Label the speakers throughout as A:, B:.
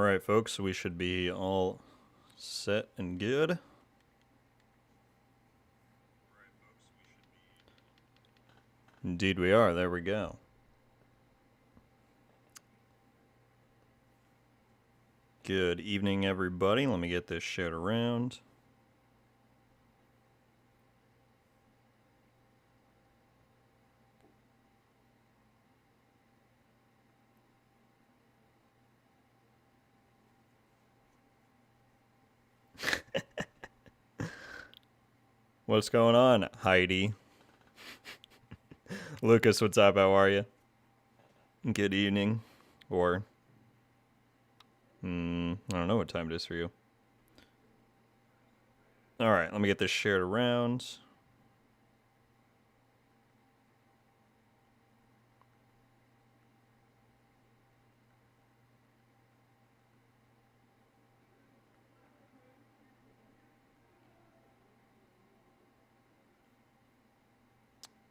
A: Alright, folks, we should be all set and good. Indeed we are. There we go. Good evening, everybody. Let me get this shared around. What's going on, Heidi? Lucas, what's up? How are you? Good evening. Or, I don't know what time it is for you. Alright, let me get this shared around.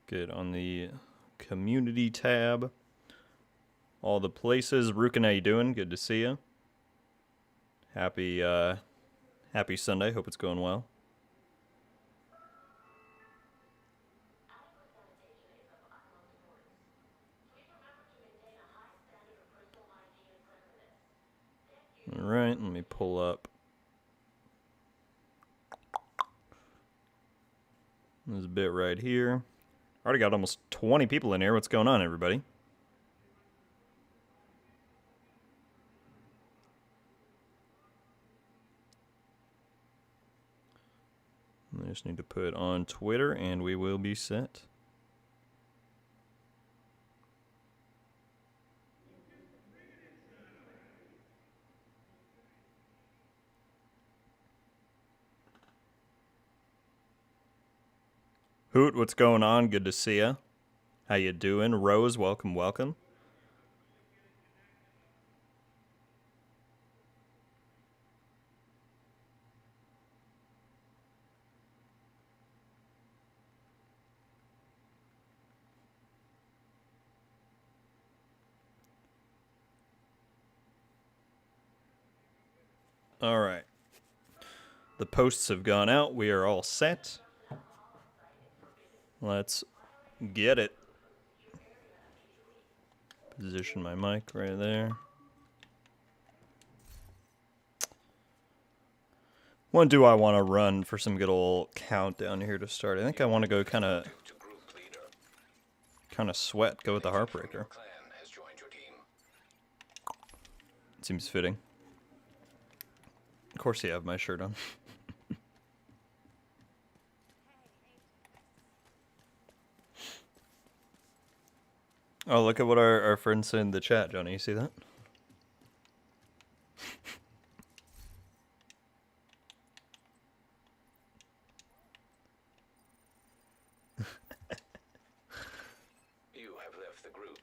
A: Good, on the community tab. All the places. Rukin, how you doing? Good to see you. Happy Sunday. Hope it's going well. Alright, let me pull up this bit right here. Already got almost 20 people in here. What's going on, everybody? I just need to put on Twitter and we will be set. Hoot, what's going on? Good to see ya. How you doing? Rose, welcome, welcome. All right. The posts have gone out. We are all set. Let's get it. Position my mic right there. When do I want to run for some good old countdown here to start? I think I want to go kind of sweat. Go with the Heartbreaker. Seems fitting. Of course you have my shirt on. Oh, look at what our friends said in the chat, Johnny. You see that?
B: You have left the group.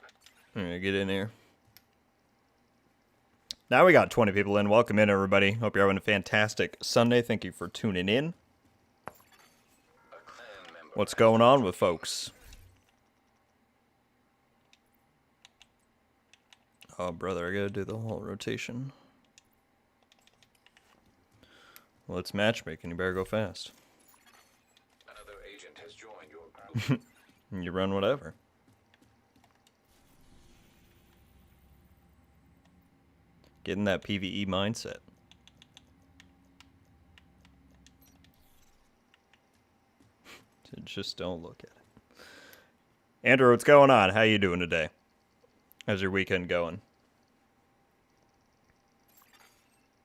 A: Alright, get in here. Now we got 20 people in. Welcome in, everybody. Hope you're having a fantastic Sunday. Thank you for tuning in. What's going on with folks? Oh, brother, I gotta do the whole rotation. Well, it's matchmaking. You better go fast.
B: Another agent has joined your group.
A: You run whatever. Get in that PvE mindset. Just don't look at it. Andrew, what's going on? How you doing today? How's your weekend going?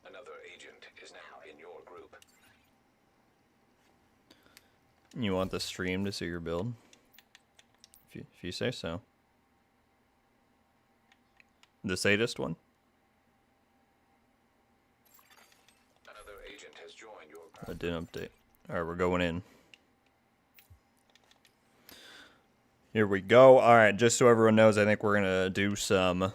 B: Another agent is now in your group.
A: You want the stream to see your build? If you say so. The sadist one?
B: Another agent has joined your group.
A: I didn't update. Alright, we're going in. Here we go. Alright, just so everyone knows, I think we're going to do some...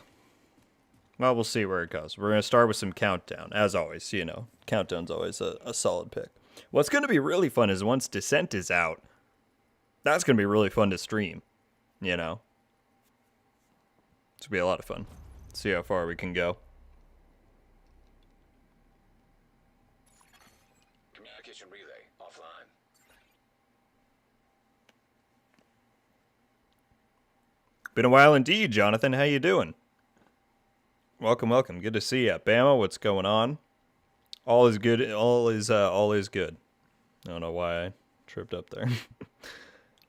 A: Well, we'll see where it goes. We're going to start with some countdown. As always, you know, countdown's always a solid pick. What's going to be really fun is once Descent is out, that's going to be really fun to stream, you know? It's going to be a lot of fun. See how far we can go. Been a while indeed, Jonathan. How you doing? Welcome, welcome. Good to see you. Bama, what's going on? All is good. All is good. I don't know why I tripped up there.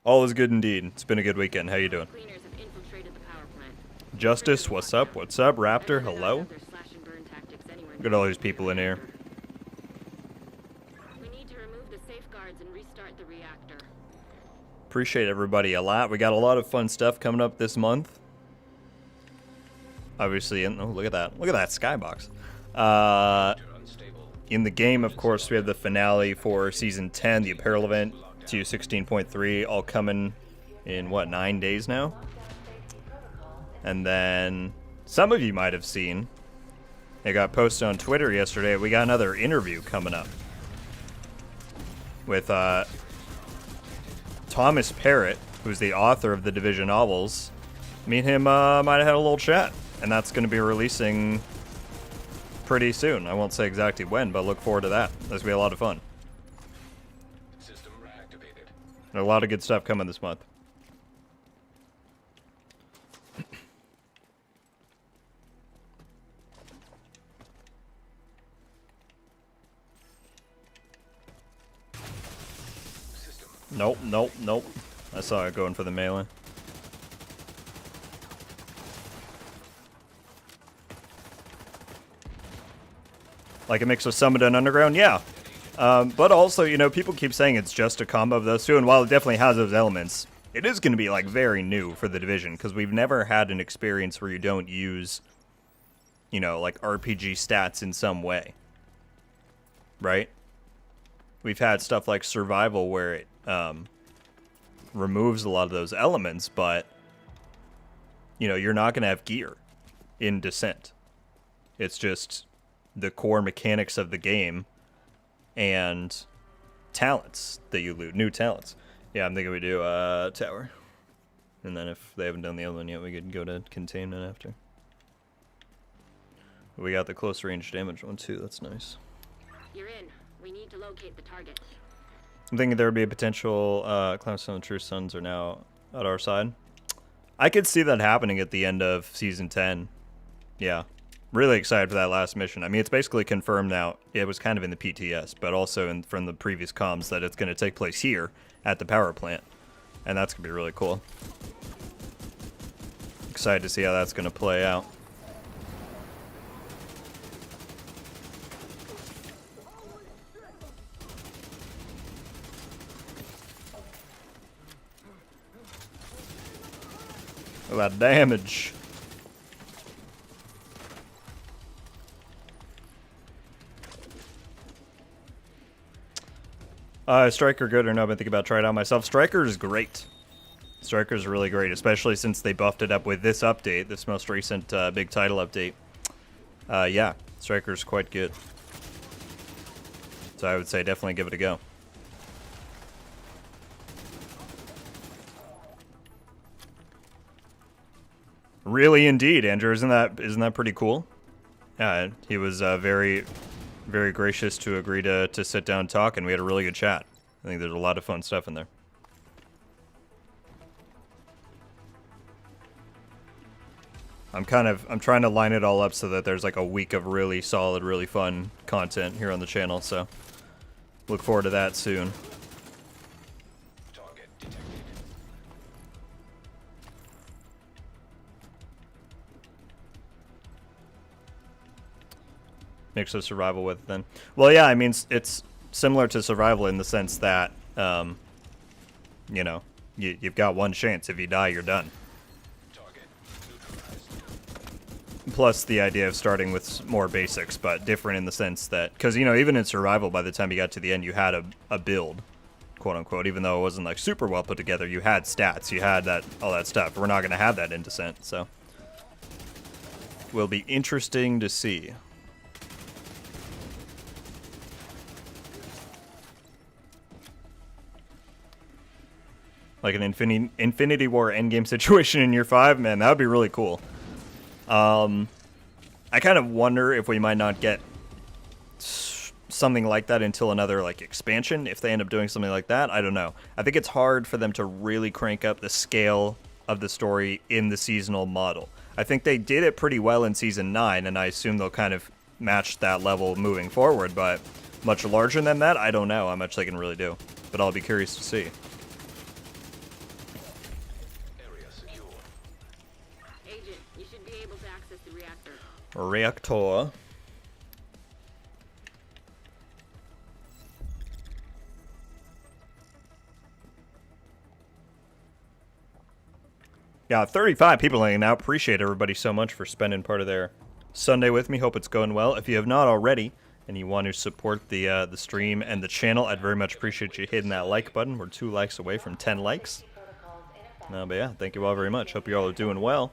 A: All is good indeed. It's been a good weekend. How you doing?
C: Cleaners have infiltrated the power plant.
A: Justice, what's up? What's up? Raptor, hello?
C: Their slash and burn tactics anywhere
A: Look at all these people in here.
C: We need to remove the safeguards and restart the reactor.
A: Appreciate everybody a lot. We got a lot of fun stuff coming up this month. Obviously, oh, look at that. Look at that skybox. In the game, of course, we have the finale for Season 10, the apparel event, TU16.3, all coming in, what, 9 days now? And then, some of you might have seen, it got posted on Twitter yesterday, we got another interview coming up with Thomas Parrott, who's the author of the Division novels. Me and him might have had a little chat, and that's going to be releasing pretty soon. I won't say exactly when, but look forward to that. That's going to be a lot of fun.
B: System reactivated.
A: And a lot of good stuff coming this month. Nope, nope, nope. I saw it going for the melee. Like a mix of Summit and Underground? Yeah. But also, you know, people keep saying it's just a combo of those two, and while it definitely has those elements, it is going to be, like, very new for the Division, because we've never had an experience where you don't use, you know, like, RPG stats in some way. Right? We've had stuff like Survival where it removes a lot of those elements, but, you know, you're not going to have gear in Descent. It's just the core mechanics of the game and talents that you loot, new talents. Yeah, I'm thinking we do tower. And then if they haven't done the other one yet, we could go to containment after. We got the close range damage one too, that's nice.
C: You're in. We need to locate the target.
A: I'm thinking there would be a potential Clownstone and True Sons are now at our side. I could see that happening at the end of Season 10. Yeah. Really excited for that last mission. I mean, it's basically confirmed now. It was kind of in the PTS, but also from the previous comms that it's going to take place here at the power plant. And that's going to be really cool. Excited to see how that's going to play out. Look at that damage. Striker good or no? I've been thinking about trying it out myself. Striker is great. Striker is really great, especially since they buffed it up with this update, this most recent big title update. Yeah, Striker is quite good. So I would say definitely give it a go. Really, indeed, Andrew. Isn't that pretty cool? Yeah, he was very gracious to agree to sit down and talk, and we had a really good chat. I think there's a lot of fun stuff in there. I'm trying to line it all up so that there's like a week of really solid, really fun content here on the channel, so look forward to that soon.
B: Target detected.
A: Mix of survival with it then. Well, yeah, I mean, it's similar to survival in the sense that, you know, you've got one chance. If you die, you're done.
B: Target neutralized.
A: Plus the idea of starting with more basics, but different in the sense that, because, you know, even in survival, by the time you got to the end, you had a build, quote unquote, even though it wasn't like super well put together. You had stats, you had all that stuff. We're not going to have that in Descent, so will be interesting to see. Like an Infinity War endgame situation in year 5, man, that would be really cool. I kind of wonder if we might not get something like that until another like expansion, if they end up doing something like that. I don't know. I think it's hard for them to really crank up the scale of the story in the seasonal model. I think they did it pretty well in Season 9, and I assume they'll kind of match that level moving forward, but much larger than that, I don't know how much they can really do. But I'll be curious to see.
B: Area secure.
C: Agent, you should be able to access the reactor.
A: Reactor. Yeah, 35 people hanging out. Appreciate everybody so much for spending part of their Sunday with me. Hope it's going well. If you have not already and you want to support the stream and the channel, I'd very much appreciate you hitting that like button. We're 2 likes away from 10 likes. But yeah, thank you all very much. Hope you all are doing well.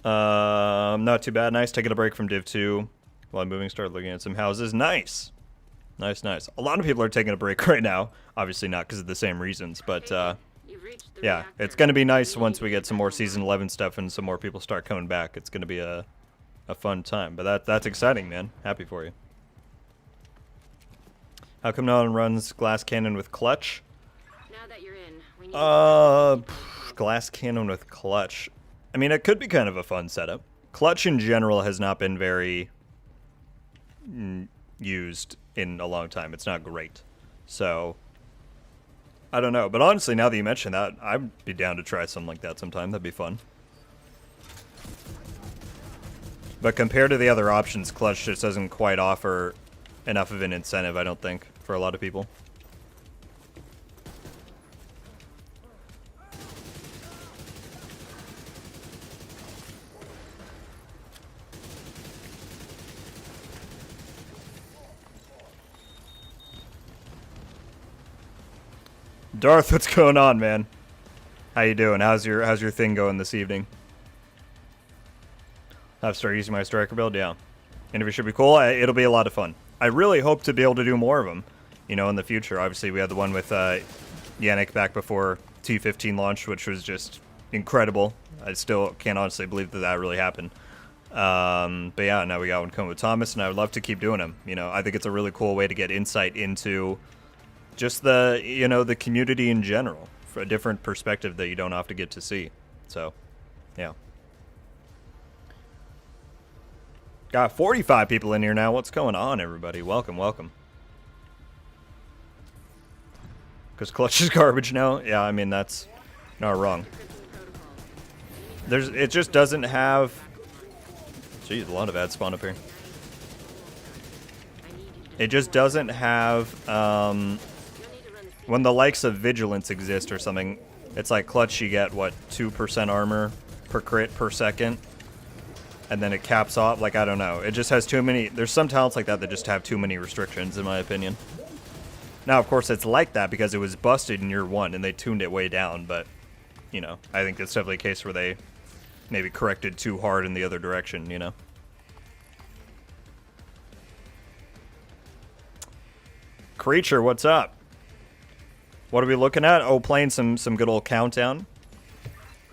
A: Not too bad. Nice. Taking a break from Div 2 while moving. Started looking at some houses. Nice. Nice, nice. A lot of people are taking a break right now. Obviously not because of the same reasons, but yeah, it's going to be nice once we get some more Season 11 stuff and some more people start coming back. It's going to be a fun time. But that's exciting, man. Happy for you. How come no one runs glass cannon with clutch?
C: Now that you're in, we need
A: Glass cannon with clutch. I mean, it could be kind of a fun setup. Clutch in general has not been very used in a long time. It's not great. So I don't know, but honestly, now that you mention that, I'd be down to try something like that sometime. That'd be fun. But compared to the other options, Clutch just doesn't quite offer enough of an incentive, I don't think, for a lot of people. Darth, what's going on, man? How you doing? How's your thing going this evening? I've started using my striker build, yeah. Interview should be cool. It'll be a lot of fun. I really hope to be able to do more of them, you know, in the future. Obviously, we had the one with Yannick back before TU15 launched, which was just incredible. I still can't honestly believe that that really happened. But yeah, now we got one coming with Thomas, and I would love to keep doing them. You know, I think it's a really cool way to get insight into just the, you know, the community in general, for a different perspective that you don't often get to see. So, yeah. Got 45 people in here now. What's going on, everybody? Welcome, welcome. Because Clutch is garbage now? Yeah, I mean, that's not wrong. It just doesn't have... Geez, a lot of ads spawn up here. It just doesn't have... when the likes of Vigilance exist or something, it's like Clutch, you get, what, 2% armor per crit per second? And then it caps off. Like, I don't know. It just has too many... There's some talents like that that just have too many restrictions, in my opinion. Now, of course, it's like that because it was busted in year 1, and they tuned it way down, but, you know, I think it's definitely a case where they maybe corrected too hard in the other direction, you know? Creature, what's up? What are we looking at? Oh, playing some good old Countdown.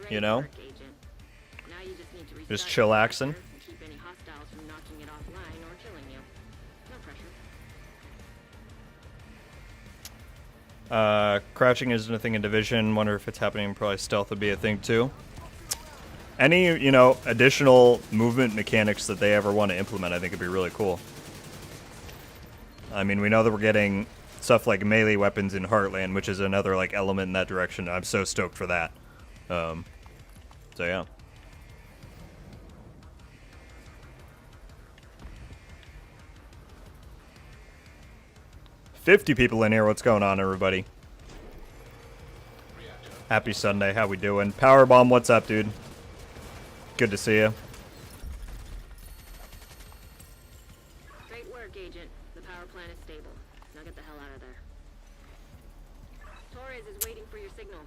A: You know? Just chillaxing.
C: Keep any hostiles from knocking it offline or killing you. No pressure.
A: Crouching isn't a thing in Division. Wonder if it's happening. Probably stealth would be a thing too. Any, you know, additional movement mechanics that they ever want to implement, I think would be really cool. I mean, we know that we're getting stuff like melee weapons in Heartland, which is another like element in that direction. I'm so stoked for that. So yeah. $50 people in here. What's going on, everybody? Happy Sunday. How we doing? Powerbomb, what's up, dude? Good to see you.
C: Great work, Agent. The power plant is stable. Now get the hell out of there. Torres is waiting for your signal.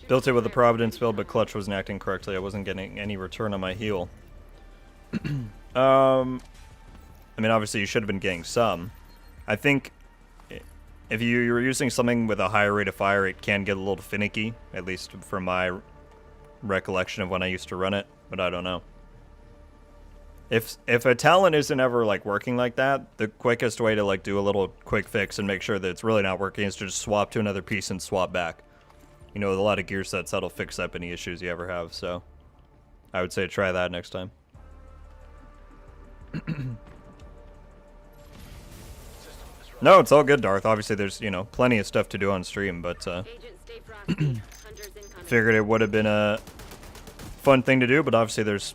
A: Built it with a Providence build, but Clutch wasn't acting correctly. I wasn't getting any return on my heal. I mean, obviously you should have been getting some. I think if you were using something with a higher rate of fire, it can get a little finicky, at least from my recollection of when I used to run it, but I don't know. If a talent isn't ever like working like that, the quickest way to like do a little quick fix and make sure that it's really not working is to just swap to another piece and swap back. you know, with a lot of gear sets, that'll fix up any issues you ever have. So I would say try that next time. No, it's all good, Darth. Obviously, there's, you know, plenty of stuff to do on stream, but
C: Agent, stay frosty. Hunters incoming.
A: figured it would have been a fun thing to do, but obviously there's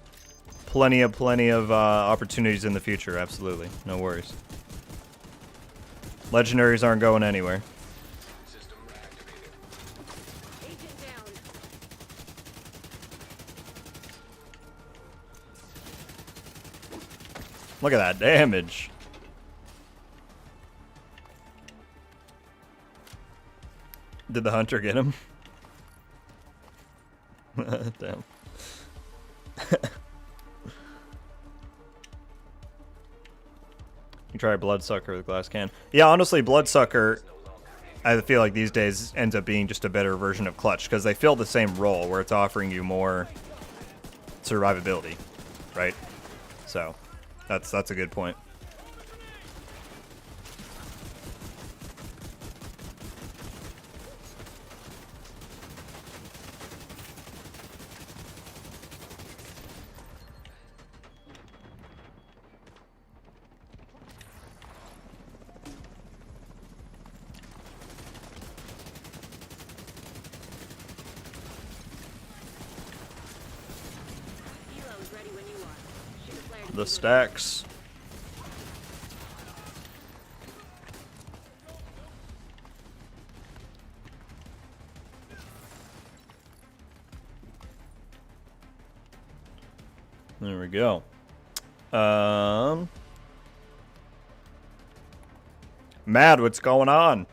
A: plenty of opportunities in the future, absolutely. No worries. Legendaries aren't going anywhere.
B: System activated.
C: Agent down.
A: Look at that damage. Did the hunter get him? Damn. You try Bloodsucker with a glass can. Yeah, honestly, Bloodsucker, I feel like these days ends up being just a better version of Clutch because they fill the same role where it's offering you more survivability, right? So, that's a good point.
C: Helo is ready when you are. Shoot a flare to
A: The
C: see
A: stacks. There we go. Mad, what's going on?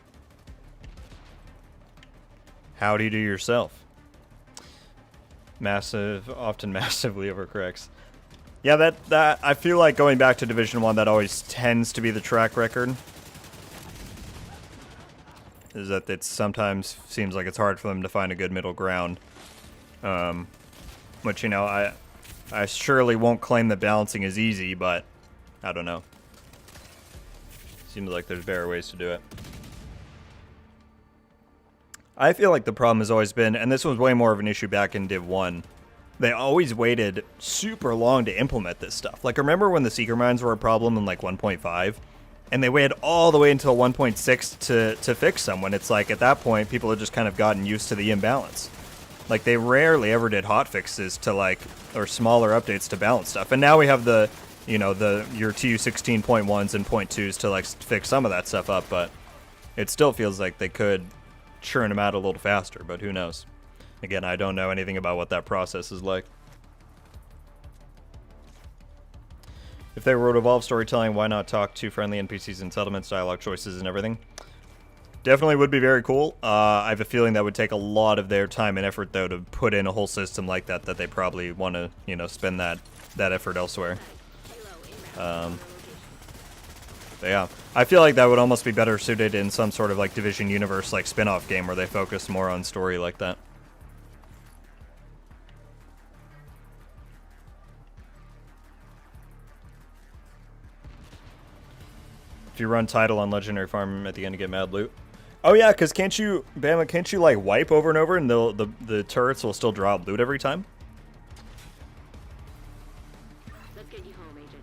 A: Howdy to yourself. Massive, often massively overcorrects. Yeah, that I feel like going back to Division 1, that always tends to be the track record. Is that it sometimes seems like it's hard for them to find a good middle ground. Which, you know, I surely won't claim that balancing is easy, but I don't know. Seems like there's better ways to do it. I feel like the problem has always been, and this was way more of an issue back in Div 1, they always waited super long to implement this stuff. Like, remember when the Seeker Mines were a problem in, like, 1.5? And they waited all the way until 1.6 to fix them, when it's like, at that point, people had just kind of gotten used to the imbalance. Like, they rarely ever did hotfixes to, like, or smaller updates to balance stuff. And now we have the, you know, your TU16.1s and .2s to, like, fix some of that stuff up, but it still feels like they could churn them out a little faster, but who knows. Again, I don't know anything about what that process is like. If they wrote Evolve storytelling, why not talk to friendly NPCs and settlements, dialogue choices, and everything? Definitely would be very cool. I have a feeling that would take a lot of their time and effort, though, to put in a whole system like that they probably want to, you know, spend that effort elsewhere. But yeah, I feel like that would almost be better suited in some sort of, like, Division universe, like, spin-off game where they focus more on story like that. If you run title on Legendary Farm at the end to get mad loot. Oh yeah, because can't you, Bama, can't you, like, wipe over and over and the turrets will still drop loot every time?
C: Let's get you home, Agent.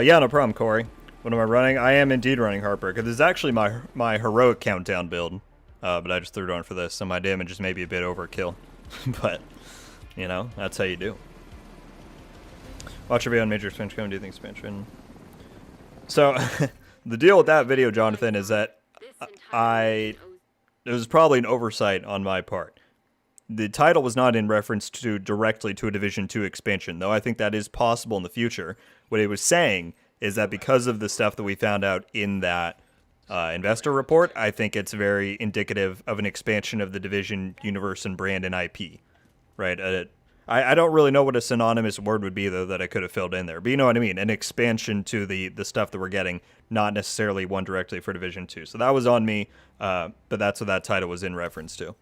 A: Yeah, no problem, Corey. What am I running? I am indeed running Heartbreaker. This is actually my heroic countdown build, but I just threw it on for this, so my damage is maybe a bit overkill. But, you know, that's how you do. Watch your video on major expansion. Come do you think expansion? So, the deal with that video, Jonathan, is that it was probably an oversight on my part. The title was not in reference to directly to a Division 2 expansion, though I think that is possible in the future. What it was saying is that because of the stuff that we found out in that investor report, I think it's very indicative of an expansion of the Division universe and brand and IP, right? I don't really know what a synonymous word would be, though, that I could have filled in there. But you know what I mean? An expansion to the stuff that we're getting, not necessarily one directly for Division 2. So that was on me, but that's what that title was in reference to.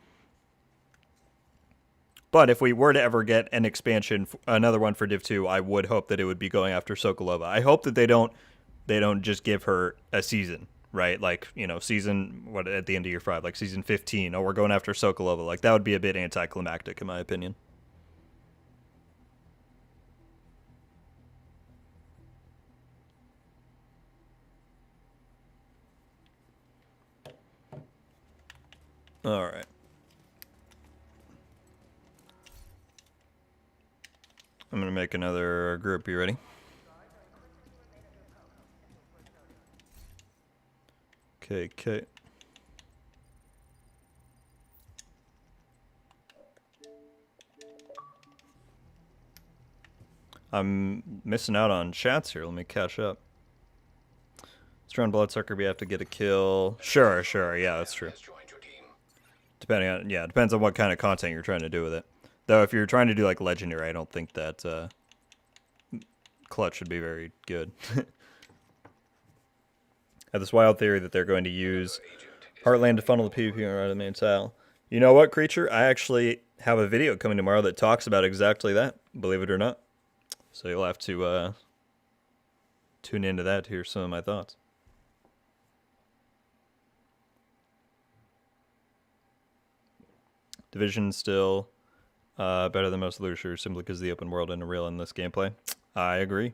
A: But if we were to ever get an expansion, another one for Div 2, I would hope that it would be going after Sokolova. I hope that they don't just give her a season, right? Like, you know, season, what, at the end of year 5, like season 15, oh, we're going after Sokolova. Like, that would be a bit anticlimactic, in my opinion. All right. I'm going to make another group. You ready? Okay. I'm missing out on chats here. Let me catch up. Strong Bloodsucker, we have to get a kill. Sure. Yeah, that's true. Depends on what kind of content you're trying to do with it. Though, if you're trying to do, like, Legendary, I don't think that clutch should be very good. I have this wild theory that they're going to use Heartland to funnel the PvP around the main tile. You know what, Creature? I actually have a video coming tomorrow that talks about exactly that, believe it or not. So you'll have to tune into that to hear some of my thoughts. Division still better than most looter shooters simply because of the open world and a real endless gameplay. I agree.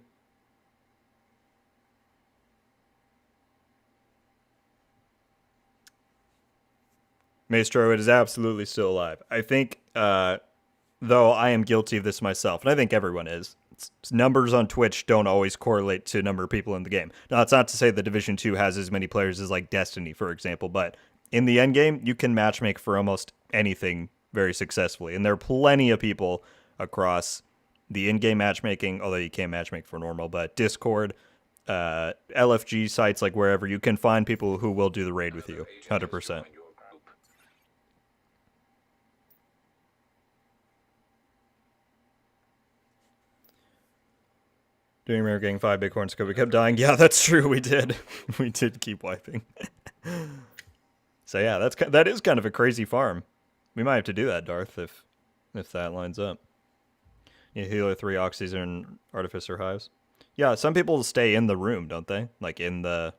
A: Maestro, it is absolutely still alive. I think, though I am guilty of this myself, and I think everyone is, numbers on Twitch don't always correlate to number of people in the game. Now, it's not to say that Division 2 has as many players as, like, Destiny, for example, but in the end game, you can matchmake for almost anything very successfully. And there are plenty of people across the in-game matchmaking, although you can't matchmake for normal, but Discord, LFG sites, like wherever, you can find people who will do the raid with you, 100%. Do you remember getting 5 bighorns because we kept dying? Yeah, that's true, we did. We did keep wiping. So yeah, that is kind of a crazy farm. We might have to do that, Darth, if that lines up. Yeah, Healer 3 Oxys and Artificer Hives. Yeah, some people stay in the room, don't they? Like in the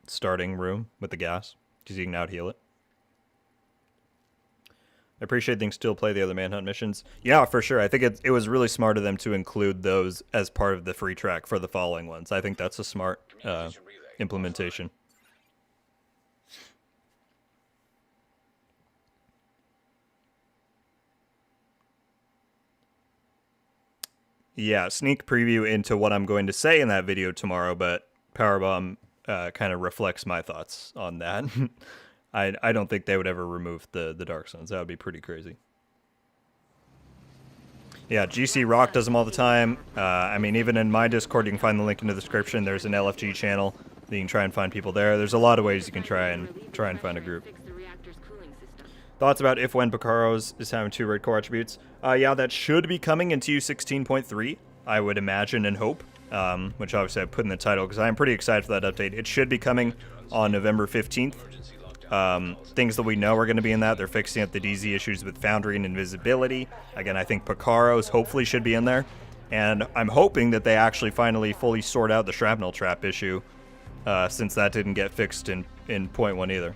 A: starting room with the gas, because you can out heal it. I appreciate they can still play the other Manhunt missions. Yeah, for sure. I think it was really smart of them to include those as part of the free track for the following ones. I think that's a smart implementation. Yeah, sneak preview into what I'm going to say in that video tomorrow, but Powerbomb kind of reflects my thoughts on that. I don't think they would ever remove the Dark Zones. That would be pretty crazy. Yeah, GC Rock does them all the time. I mean, even in my Discord, you can find the link in the description. There's an LFG channel. You can try and find people there. There's a lot of ways you can try and find a group. Thoughts about if when Picaro's is having 2 red core attributes? Yeah, that should be coming in TU16.3, I would imagine and hope, which obviously I put in the title because I'm pretty excited for that update. It should be coming on November 15th. Things that we know are going to be in that. They're fixing up the DZ issues with Foundry and Invisibility. Again, I think Picaro's hopefully should be in there. And I'm hoping that they actually finally fully sort out the Shrapnel Trap issue, since that didn't get fixed in 0.1 either.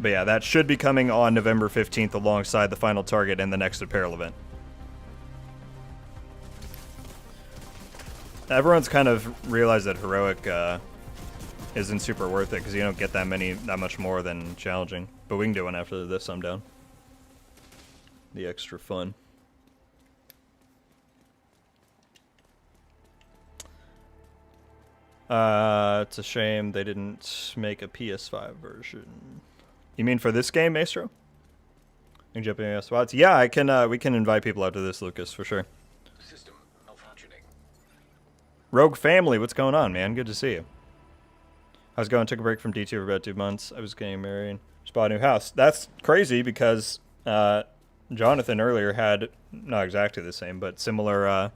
A: But yeah, that should be coming on November 15th alongside the final target and the next apparel event. Everyone's kind of realized that Heroic isn't super worth it because you don't get that much more than challenging. But we can do one after this, I'm down. The extra fun. It's a shame they didn't make a PS5 version. You mean for this game, Maestro? You jumping in spots? Yeah, I can. We can invite people out to this, Lucas, for sure.
B: System malfunctioning.
A: Rogue Family, what's going on, man? Good to see you. How's it going? Took a break from D2 for about 2 months. I was getting married. Just bought a new house. That's crazy because Jonathan earlier had not exactly the same, but similar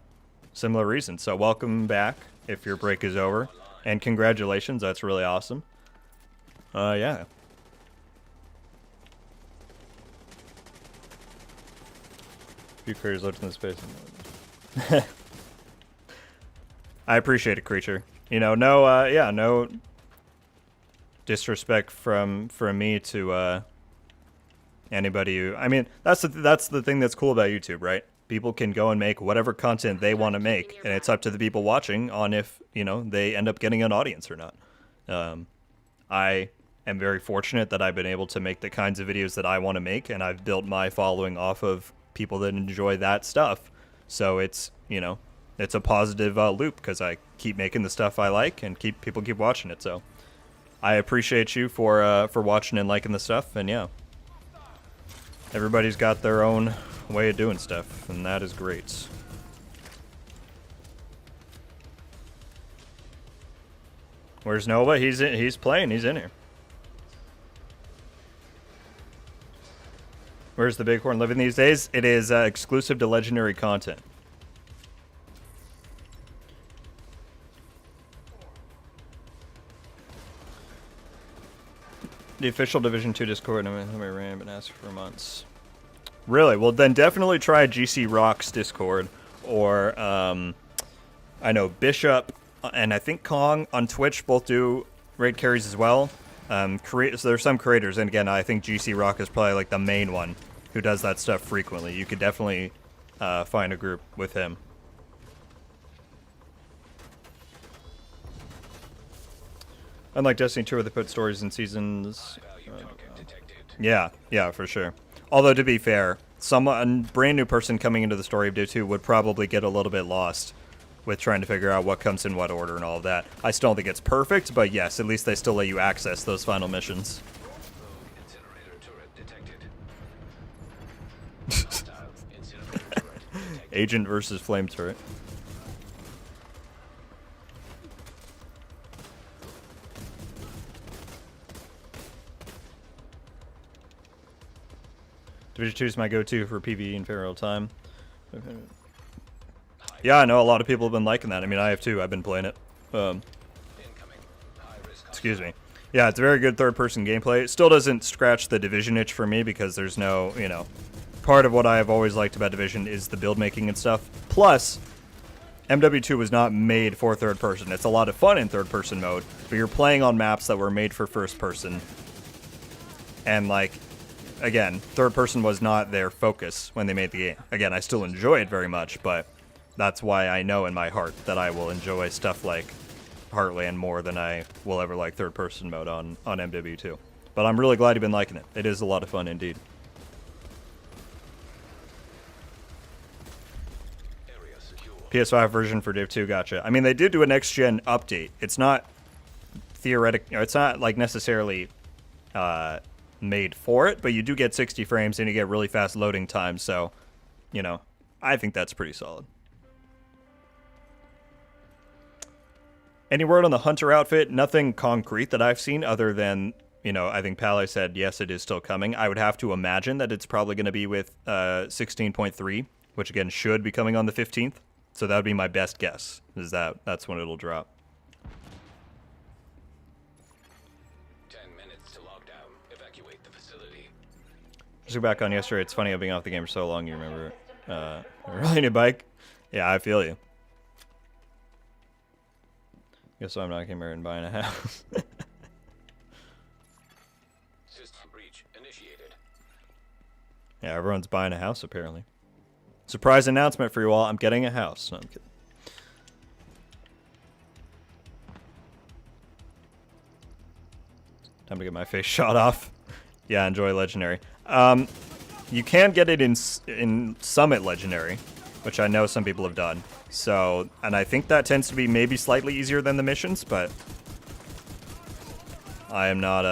A: reasons. So welcome back if your break is over, and congratulations. That's really awesome. Yeah. Few creatures left in the space. I appreciate it, creature. You know, no disrespect from me to anybody who. I mean, that's the thing that's cool about YouTube, right? People can go and make whatever content they want to make, and it's up to the people watching on if they end up getting an audience or not. I am very fortunate that I've been able to make the kinds of videos that I want to make, and I've built my following off of people that enjoy that stuff. So it's it's a positive loop because I keep making the stuff I like and people keep watching it. So I appreciate you for watching and liking the stuff, and yeah, everybody's got their own way of doing stuff, and that is great. Where's Nova? He's playing. He's in here. Where's the Bighorn living these days? It is exclusive to legendary content. The official Division 2 Discord, I ran been asked for months. Really? Well, then definitely try GC Rock's Discord, or I know Bishop and I think Kong on Twitch both do raid carries as well. So there's some creators, and again, I think GC Rock is probably like the main one who does that stuff frequently. You could definitely find a group with him. Unlike Destiny 2 where they put stories in seasons. Yeah, for sure. Although to be fair, a brand new person coming into the story of Div 2 would probably get a little bit lost with trying to figure out what comes in what order and all of that. I still don't think it's perfect, but yes, at least they still let you access those final missions. Agent versus flame turret. Division 2 is my go-to for PvE in fair real time. Yeah, I know a lot of people have been liking that. I mean, I have too. I've been playing it. Excuse me. Yeah, it's a very good third-person gameplay. It still doesn't scratch the Division itch for me because there's no, part of what I have always liked about Division is the build making and stuff. Plus, MW2 was not made for third person. It's a lot of fun in third person mode, but you're playing on maps that were made for first person. And again, third person was not their focus when they made the game. Again, I still enjoy it very much, but that's why I know in my heart that I will enjoy stuff like Heartland more than I will ever like third person mode on MW2. But I'm really glad you've been liking it. It is a lot of fun indeed. PS5 version for Div 2, gotcha. I mean, they did do a next-gen update. It's not theoretic, it's not necessarily made for it, but you do get 60 frames and you get really fast loading times, so, I think that's pretty solid. Any word on the Hunter outfit? Nothing concrete that I've seen other than, I think Pally said, yes, it is still coming. I would have to imagine that it's probably going to be with 16.3, which again should be coming on the 15th. So that would be my best guess, is that's when it'll drop.
B: 10 minutes to lock down. Evacuate the facility.
A: Just go back on yesterday. It's funny, I've been off the game for so long, you remember it. A really new bike? Yeah, I feel you. Guess I'm not getting married and buying a house.
B: System breach initiated.
A: Yeah, everyone's buying a house, apparently. Surprise announcement for you all. I'm getting a house. No, I'm kidding. Time to get my face shot off. Yeah, enjoy Legendary. You can get it in Summit Legendary, which I know some people have done. So, and I think that tends to be maybe slightly easier than the missions, but I'm not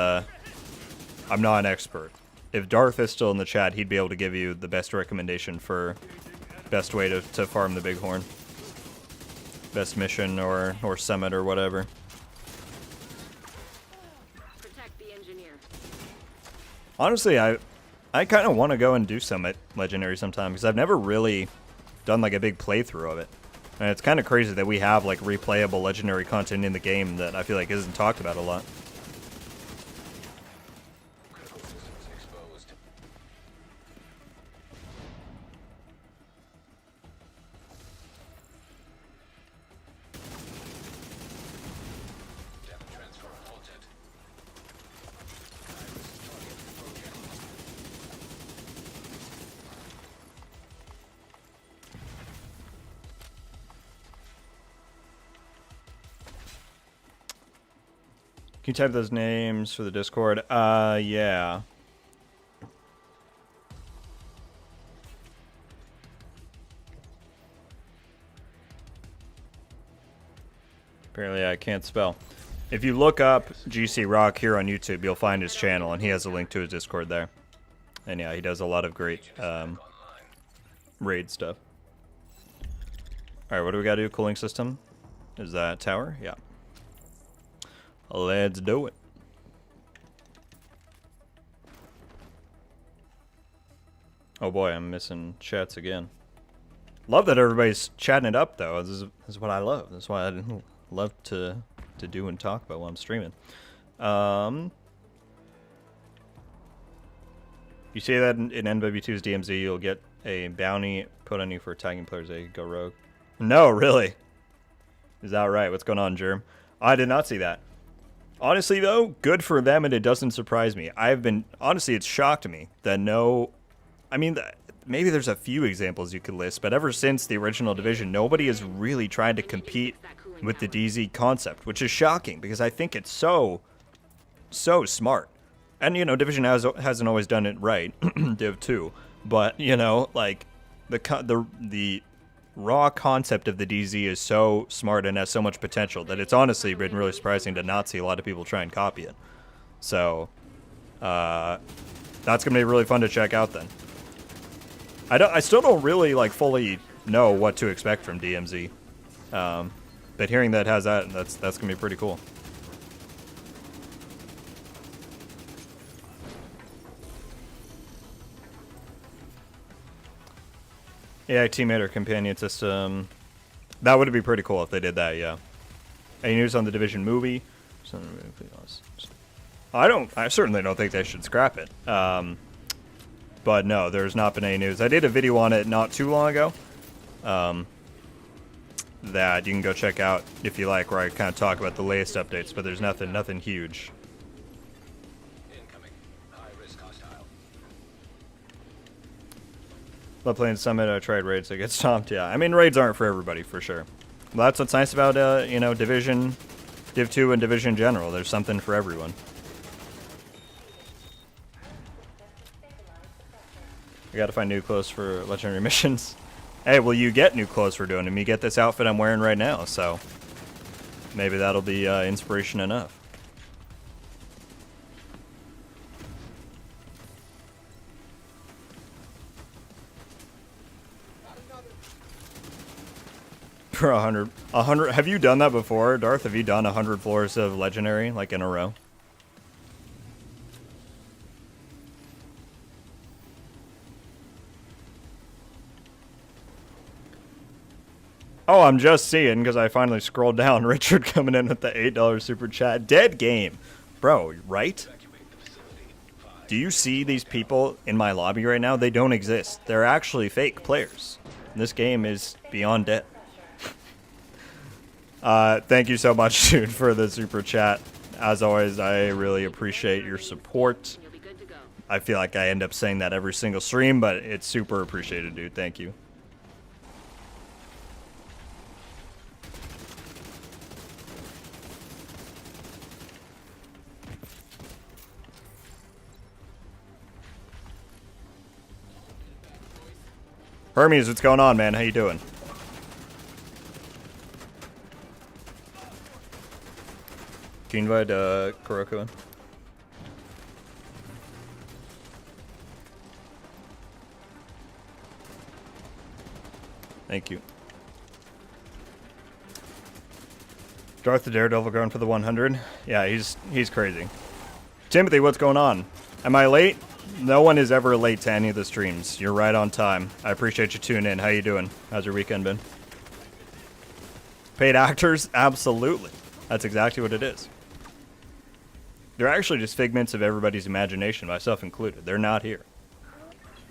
A: an expert. If Darth is still in the chat, he'd be able to give you the best recommendation for best way to farm the Bighorn. Best mission or summit or whatever.
C: Protect the engineer.
A: Honestly, I kind of want to go and do some at Legendary sometime because I've never really done like a big playthrough of it. And it's kind of crazy that we have like replayable Legendary content in the game that I feel like isn't talked about a lot.
B: Critical systems exposed. Data transfer halted. Iris target broken.
A: Can you type those names for the Discord? Yeah. Apparently I can't spell. If you look up GC Rock here on YouTube, you'll find his channel, and he has a link to his Discord there. And yeah, he does a lot of great raid stuff. Alright, what do we gotta do? Cooling system? Is that tower? Yeah. Let's do it. Oh boy, I'm missing chats again. Love that everybody's chatting it up though. This is what I love. That's why I love to do and talk about while I'm streaming. You say that in NW2's DMZ, you'll get a bounty put on you for tagging players that go rogue. No, really? Is that right? What's going on, Germ? I did not see that. Honestly, though, good for them, and it doesn't surprise me. Honestly, it's shocked me that maybe there's a few examples you could list, but ever since the original Division, nobody has really tried to compete with the DZ concept, which is shocking, because I think it's so smart. And, Division hasn't always done it right, Div 2, but, like, the raw concept of the DZ is so smart and has so much potential that it's honestly been really surprising to not see a lot of people try and copy it. So, that's going to be really fun to check out then. I still don't really, like, fully know what to expect from DMZ. But hearing that it has that's going to be pretty cool. AI teammate or companion system. That would be pretty cool if they did that, yeah. Any news on the Division movie? I certainly don't think they should scrap it. But no, there's not been any news. I did a video on it not too long ago. That you can go check out if you like, where I kind of talk about the latest updates, but there's nothing huge.
B: Incoming. High risk hostile.
A: Love playing Summit. I tried raids, so I get stomped. Yeah, I mean, raids aren't for everybody, for sure. Well, that's what's nice about, Division, Div 2, and Division in general. There's something for everyone. I gotta find new clothes for legendary missions. Hey, well, you get new clothes for doing them. You get this outfit I'm wearing right now, so maybe that'll be inspiration enough. For 100. Have you done that before, Darth? Have you done 100 floors of legendary, like, in a row? Oh, I'm just seeing, because I finally scrolled down. Richard coming in with the $8 super chat. Dead game. Bro, right? Do you see these people in my lobby right now? They don't exist. They're actually fake players. This game is beyond dead. Thank you so much, dude, for the super chat. As always, I really appreciate your support.
C: You'll be good to go.
A: I feel like I end up saying that every single stream, but it's super appreciated, dude. Thank you. Hermes, what's going on, man? How you doing? Can you invite Kuroko in? Thank you. Darth the Daredevil going for the 100. Yeah, he's crazy. Timothy, what's going on? Am I late? No one is ever late to any of the streams. You're right on time. I appreciate you tuning in. How you doing? How's your weekend been? Paid actors? Absolutely. That's exactly what it is. They're actually just figments of everybody's imagination, myself included. They're not here.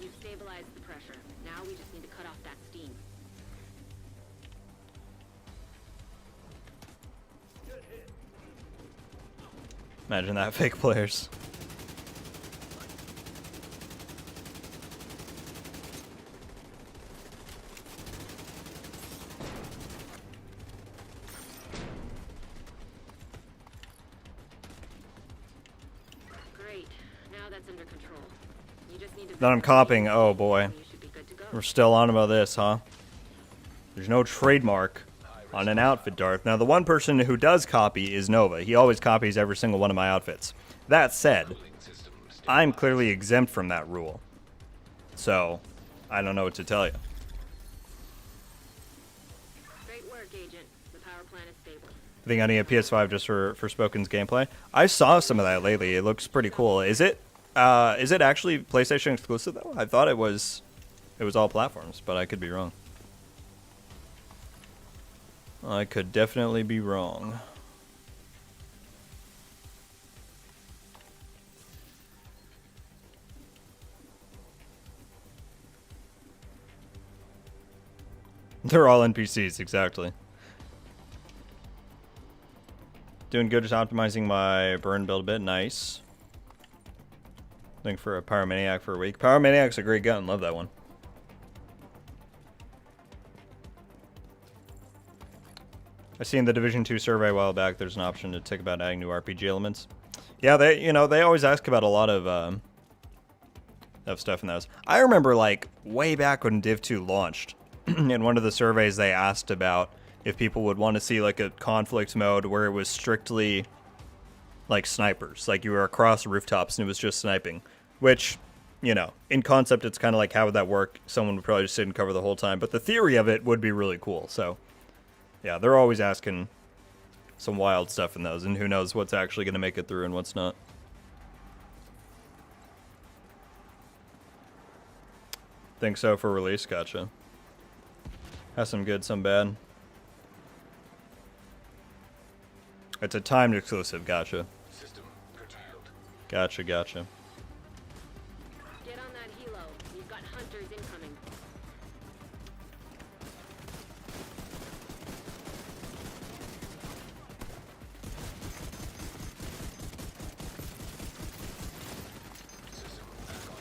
C: You've stabilized the pressure. Now we just need to cut off that steam.
A: Imagine that, fake players.
C: Great. Now that's under control. You just need to.
A: Then I'm copying. Oh boy.
C: You should be good to go.
A: We're still on about this, huh? There's no trademark on an outfit, Darth. Now, the one person who does copy is Nova. He always copies every single one of my outfits. That said, I'm clearly exempt from that rule. So, I don't know what to tell you.
C: Great work, Agent. The power plant is stable.
A: I think I need a PS5 just for Spoken's gameplay. I saw some of that lately. It looks pretty cool. Is it actually PlayStation exclusive though? I thought it was all platforms, but I could be wrong. I could definitely be wrong. They're all NPCs, exactly. Doing good, just optimizing my burn build a bit. Nice. Looking for a Pyromaniac for a week. Pyromaniac's a great gun. Love that one. I seen the Division 2 survey a while back. There's an option to tick about adding new RPG elements. Yeah, they always ask about a lot of stuff in those. I remember like way back when Div 2 launched, in one of the surveys they asked about if people would want to see like a conflict mode where it was strictly like snipers, like you were across rooftops and it was just sniping, which, you know, in concept it's kind of like how would that work? Someone would probably just sit and cover the whole time, but the theory of it would be really cool. So yeah, they're always asking some wild stuff in those, and who knows what's actually going to make it through and what's not. Think so for release? Gotcha. Has some good, some bad. It's a timed exclusive, gotcha.
B: System curtailed.
A: Gotcha.
C: Get on that helo. We've got hunters incoming.
B: System back online.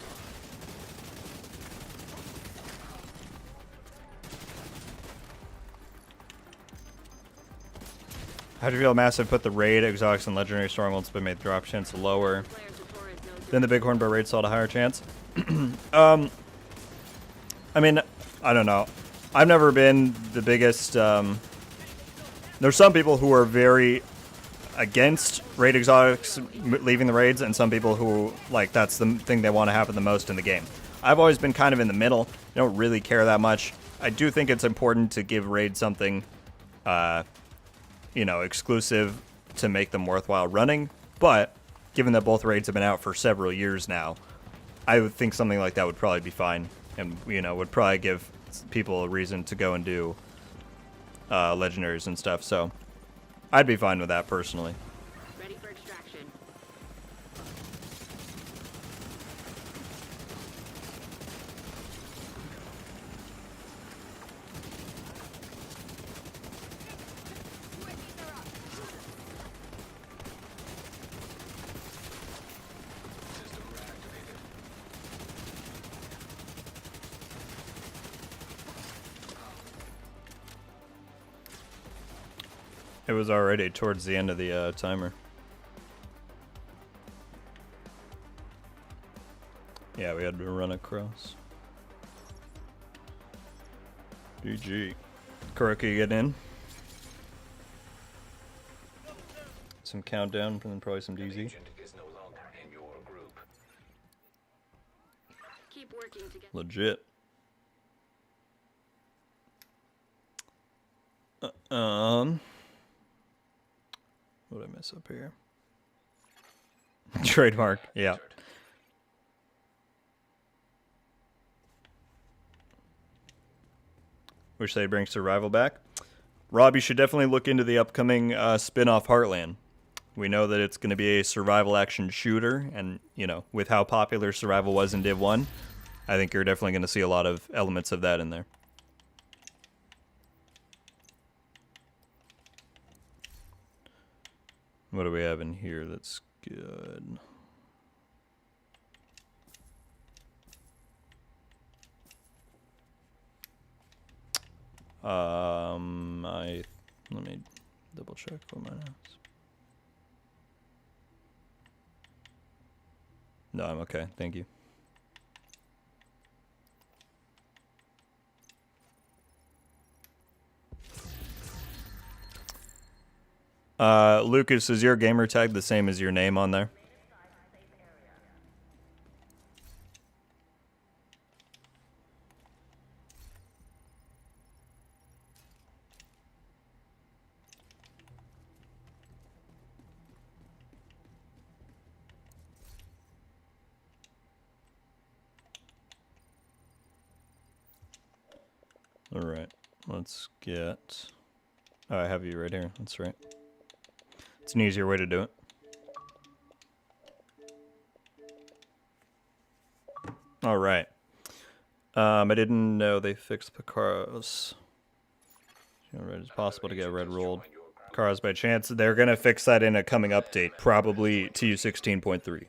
A: How do you feel Massive put the raid, exotics, and legendary strongholds but made the drop chance lower
C: Players with Torres knows
A: than the Bighorn, but raid still had a higher chance? I mean, I don't know. I've never been the biggest. There's some people who are very against raid exotics leaving the raids, and some people who, like, that's the thing they want to happen the most in the game. I've always been kind of in the middle. I don't really care that much. I do think it's important to give raids something, you know, exclusive to make them worthwhile running. But given that both raids have been out for several years now, I would think something like that would probably be fine, and, you know, would probably give people a reason to go and do legendaries and stuff. So I'd be fine with that personally.
C: ready for extraction.
B: System reactivated.
A: It was already towards the end of the timer. Yeah, we had to run across. GG. Kuroki, get in. Some countdown, and then probably some DZ.
B: Agent is no longer in your group.
C: Keep working together.
A: Legit. What did I mess up here? Trademark, yeah. Wish they'd bring survival back. Rob, you should definitely look into the upcoming spin-off Heartland. We know that it's going to be a survival action shooter, and, you know, with how popular survival was in Div 1, I think you're definitely going to see a lot of elements of that in there. What do we have in here that's good? Let me double check what mine is. No, I'm okay. Thank you. Lucas, is your gamer tag the same as your name on there? All right, let's get... Oh, I have you right here. That's right. It's an easier way to do it. All right. I didn't know they fixed Picaros. It's possible to get red rolled. Picaros by chance. They're going to fix that in a coming update, probably TU16.3.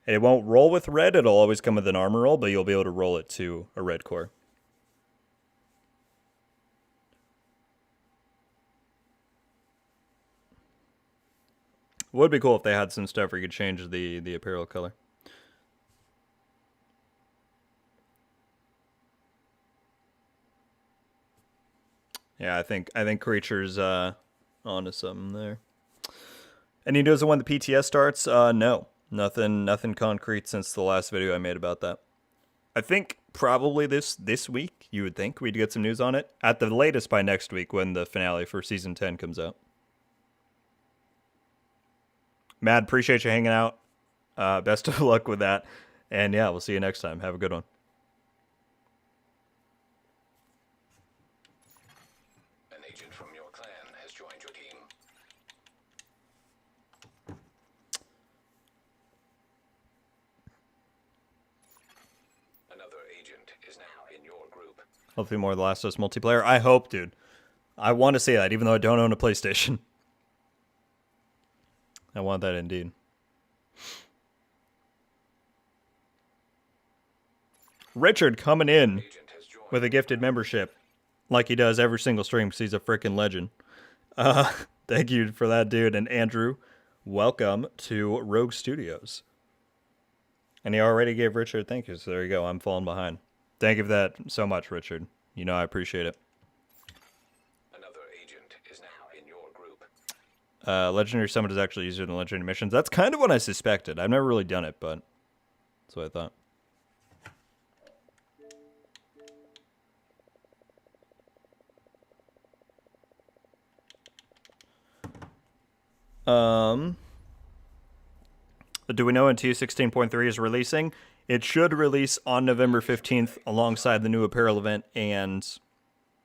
A: It won't roll with red. It'll always come with an armor roll, but you'll be able to roll it to a red core. Would be cool if they had some stuff where you could change the apparel color. Yeah, I think Creature's onto something there. Any news on when the PTS starts? No. Nothing concrete since the last video I made about that. I think probably this week, you would think we'd get some news on it. At the latest by next week when the finale for Season 10 comes out. Mad, appreciate you hanging out. Best of luck with that. And yeah, we'll see you next time. Have a good one.
B: An agent from your clan has joined your team. Another agent is now in your group.
A: Hopefully more The Last of Us multiplayer. I hope, dude. I want to say that, even though I don't own a PlayStation. I want that indeed. Richard coming in with a gifted membership like he does every single stream because he's a freaking legend. Thank you for that, dude. And Andrew, welcome to Rogue Studios. And he already gave Richard thank you, so there you go. I'm falling behind. Thank you for that so much, Richard. You know I appreciate it.
B: Another agent is now in your group.
A: Legendary Summit is actually easier than Legendary Missions. That's kind of what I suspected. I've never really done it, but that's what I thought. Do we know when TU16.3 is releasing? It should release on November 15th alongside the new apparel event and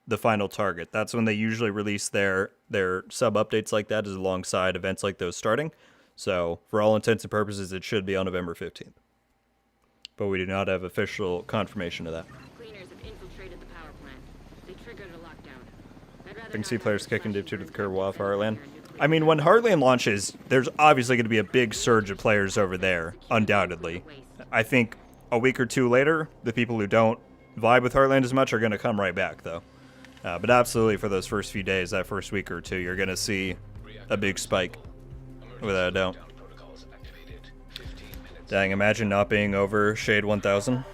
A: the final target. That's when they usually release their sub updates like that, is alongside events like those starting. So for all intents and purposes, it should be on November 15th. But we do not have official confirmation of that.
C: Cleaners have infiltrated the power plant. They triggered a lockdown.
A: I can see players kicking Div 2 to the curb while for Heartland. I mean, when Heartland launches, there's obviously going to be a big surge of players over there, undoubtedly. I think a week or two later, the people who don't vibe with Heartland as much are going to come right back, though. But absolutely, for those first few days, that first week or two, you're going to see a big spike, without a doubt. Dang, imagine not being over Shade 1000.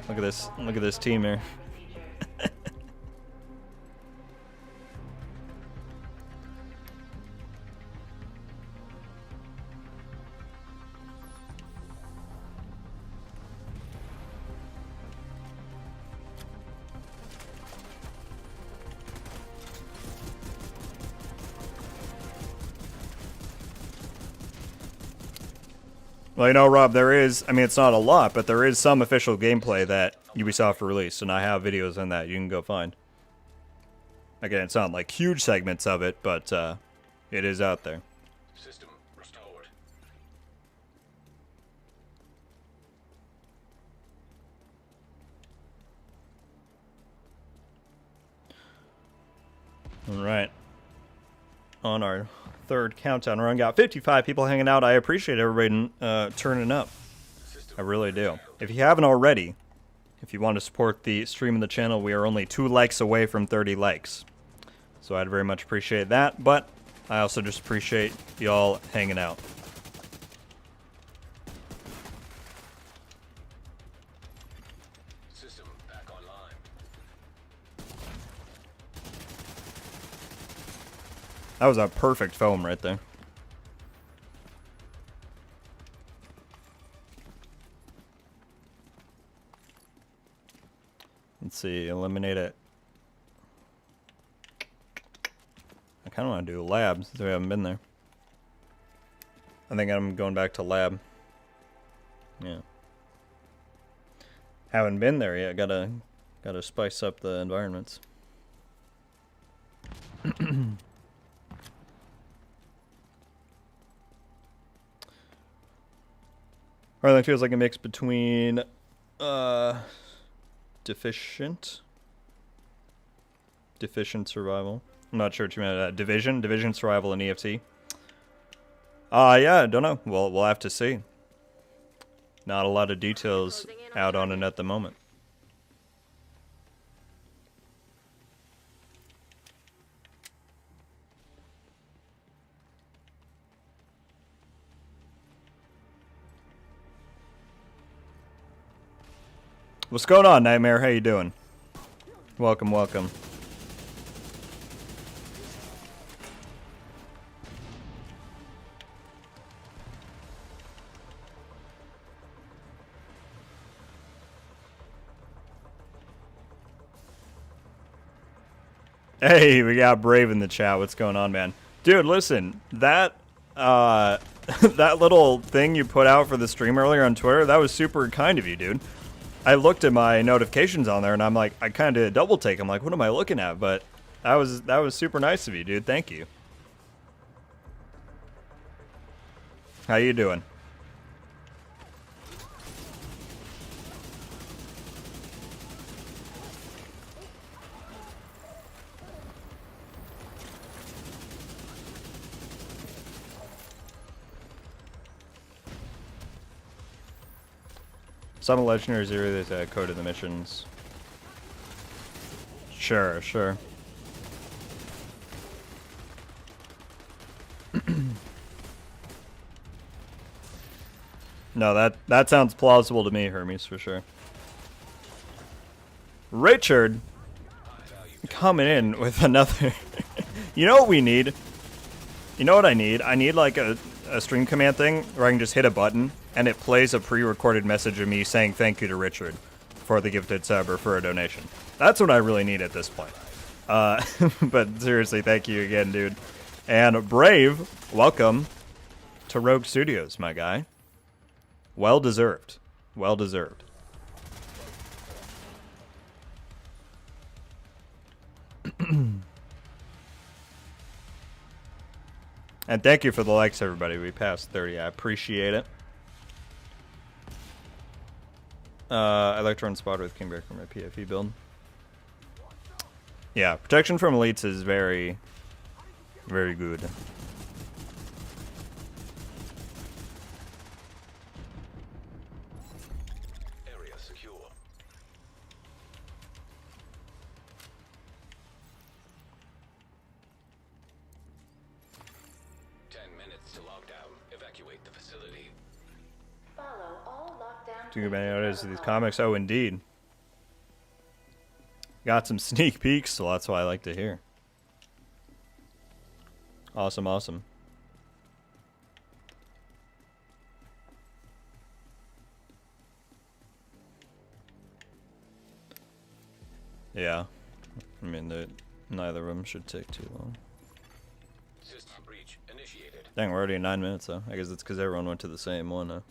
A: Look at this team here. Well, you know, Rob, there is, I mean, it's not a lot, but there is some official gameplay that Ubisoft released, and I have videos on that you can go find. Again, it's not like huge segments of it, but it is out there.
B: System restored.
A: All right. On our third countdown run, got 55 people hanging out. I appreciate everybody turning up. I really do. If you haven't already, if you want to support the stream and the channel, we are only 2 likes away from 30 likes. So I'd very much appreciate that, but I also just appreciate y'all hanging out.
B: System back online.
A: That was a perfect foam right there. Let's see, eliminate it. I kind of want to do a lab since we haven't been there. I think I'm going back to lab. Yeah. Haven't been there yet. Gotta spice up the environments. Arlen feels like a mix between deficient survival. I'm not sure what you meant. Division survival and EFT. Yeah, I don't know. We'll have to see. Not a lot of details out on it at the moment. What's going on, Nightmare? How you doing? Welcome, welcome. Hey, we got Brave in the chat. What's going on, man? Dude, listen, that that little thing you put out for the stream earlier on Twitter, that was super kind of you, dude. I looked at my notifications on there, and I'm like, I kind of did a double take. I'm like, what am I looking at? But that was super nice of you, dude. Thank you. How you doing? Some legendaries are the code of the missions. Sure, sure. No, that sounds plausible to me, Hermes, for sure. Richard coming in with another. You know what we need? You know what I need? I need like a stream command thing where I can just hit a button and it plays a pre-recorded message of me saying thank you to Richard for the gifted sub or for a donation. That's what I really need at this point. But seriously, thank you again, dude. And Brave, welcome to Rogue Studios, my guy. Well deserved. Well deserved. And thank you for the likes, everybody. We passed 30. I appreciate it. I like to run Spotter with King Bear for my PFE build. Yeah, protection from elites is very, very good.
B: Area secure. To lockdown. Evacuate the facility.
C: Follow all lockdown.
A: Too many notice of these comics. Oh, indeed. Got some sneak peeks, so that's what I like to hear. Awesome, awesome. Yeah. I mean, neither of them should take too long.
B: System breach initiated.
A: Dang, we're already at 9 minutes, though. I guess it's because everyone went to the same one, huh?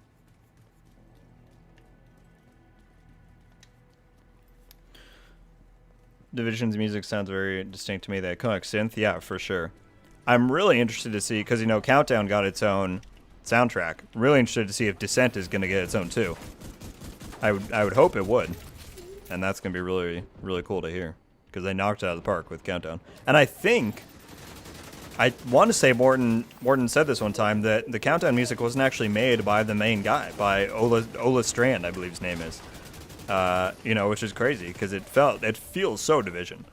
A: Division's music sounds very distinct to me. That iconic synth, yeah, for sure. I'm really interested to see, because, you know, Countdown got its own soundtrack. Really interested to see if Descent is going to get its own, too. I would hope it would. And that's going to be really, really cool to hear. Because they knocked it out of the park with Countdown. And I think, I want to say Morton said this one time, that the Countdown music wasn't actually made by the main guy, by Ola Strand, I believe his name is. You know, which is crazy, because it feels so Division.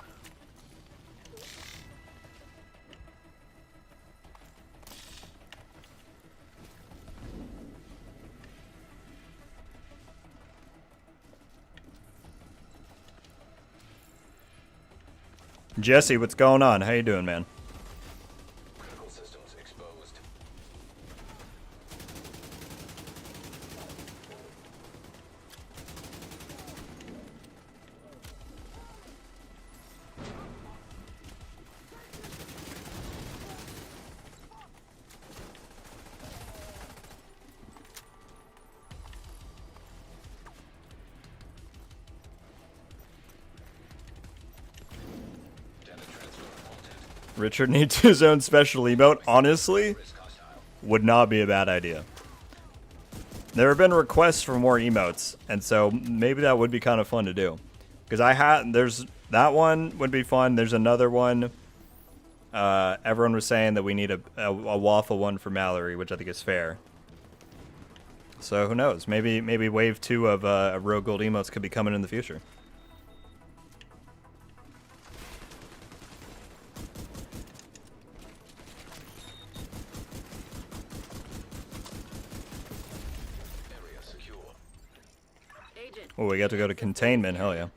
A: Jesse, what's going on? How you doing, man?
B: Critical systems exposed.
A: Richard needs his own special emote. Honestly, would not be a bad idea. There have been requests for more emotes, and so maybe that would be kind of fun to do. Because there's that one would be fun. There's another one. Everyone was saying that we need a waffle one for Mallory, which I think is fair. So who knows? Maybe wave 2 of Rogue Gold emotes could be coming in the future. Oh, we got to go to containment. Hell yeah.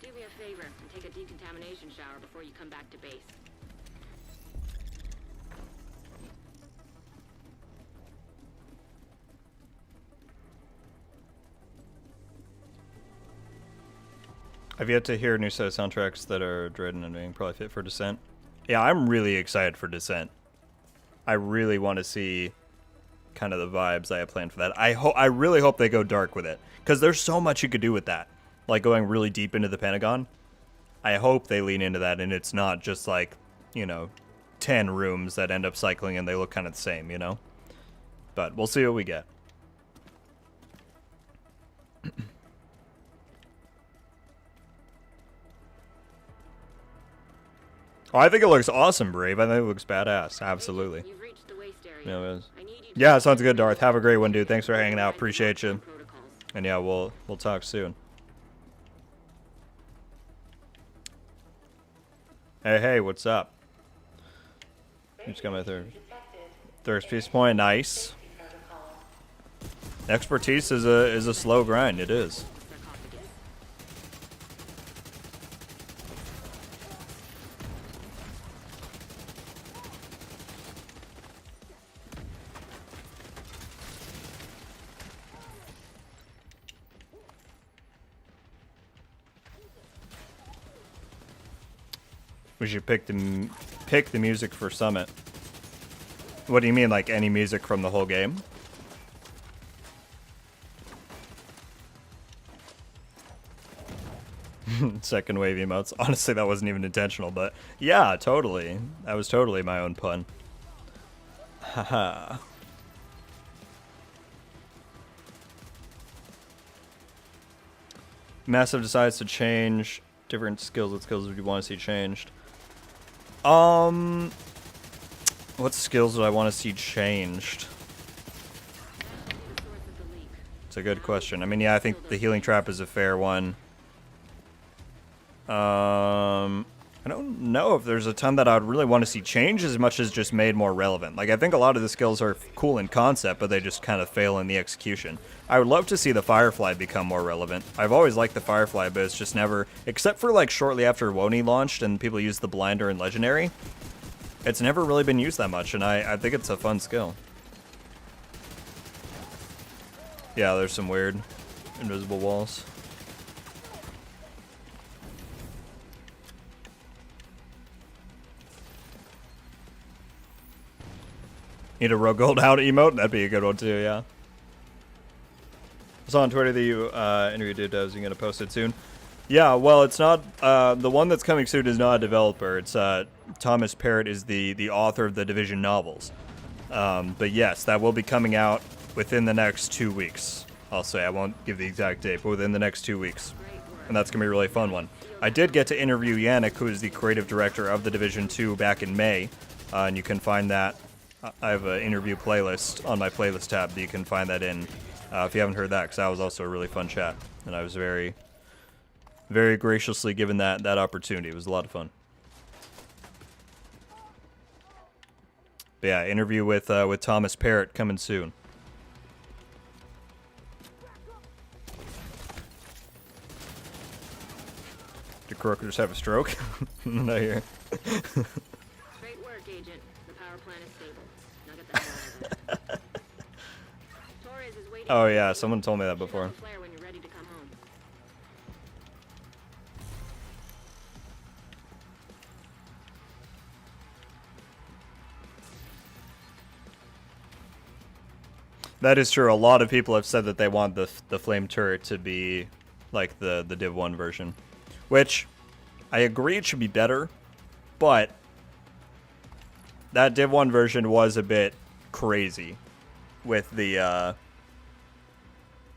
C: Do me a favor and take a decontamination shower before you come back to base.
A: I've yet to hear a new set of soundtracks that are dreading and being probably fit for Descent. Yeah, I'm really excited for Descent. I really want to see kind of the vibes I have planned for that. I really hope they go dark with it, because there's so much you could do with that, like going really deep into the Pentagon. I hope they lean into that, and it's not just like, you know, 10 rooms that end up cycling and they look kind of the same, you know. But we'll see what we get. Oh, I think it looks awesome, Brave. I think it looks badass. Absolutely.
C: You've reached the waste area.
A: Yeah, it is.
C: I need you to
A: Yeah, sounds good, Darth. Have a great one, dude. Thanks for hanging out. Appreciate you.
C: protocols.
A: And yeah, we'll talk soon. Hey, what's up? Just got my third piece point. Nice. Expertise is a slow grind. It is.
C: Sarcophagus.
A: We should pick the music for Summit. What do you mean, like any music from the whole game? Second wave emotes. Honestly, that wasn't even intentional, but yeah, totally. That was totally my own pun. Haha. Massive decides to change different skills. What skills would you want to see changed? What skills do I want to see changed?
C: The source of the leak.
A: It's a good question. I mean, yeah, I think the healing trap is a fair one. I don't know if there's a ton that I'd really want to see change as much as just made more relevant. Like, I think a lot of the skills are cool in concept, but they just kind of fail in the execution. I would love to see the Firefly become more relevant. I've always liked the Firefly, but it's just never, except for like shortly after Woni launched and people used the Blinder and Legendary, it's never really been used that much, and I think it's a fun skill. Yeah, there's some weird invisible walls. Need a Rogue Gold out emote? That'd be a good one too, yeah. I saw on Twitter that you interviewed Dibs. You're going to post it soon. Yeah, well, it's not the one that's coming soon is not a developer. It's Thomas Parrott is the author of the Division novels. But yes, that will be coming out within the next 2 weeks. I'll say I won't give the exact date, but within the next 2 weeks, and that's gonna be a really fun one. I did get to interview Yannick, who is the creative director of the Division 2, back in May, and you can find that. I have an interview playlist on my playlist tab that you can find that in if you haven't heard that, because that was also a really fun chat, and I was very, very graciously given that opportunity. It was a lot of fun. But yeah, interview with Thomas Parrott coming soon. Did Croakers have a stroke? Not here.
C: Great work, Agent. The power plant is stable. Now get the hell out of there. Torres is waiting.
A: Oh yeah, someone told me that before.
C: Flare when you're ready to come home.
A: That is true. A lot of people have said that they want the flame turret to be like the Div 1 version, which I agree it should be better, but that Div 1 version was a bit crazy with the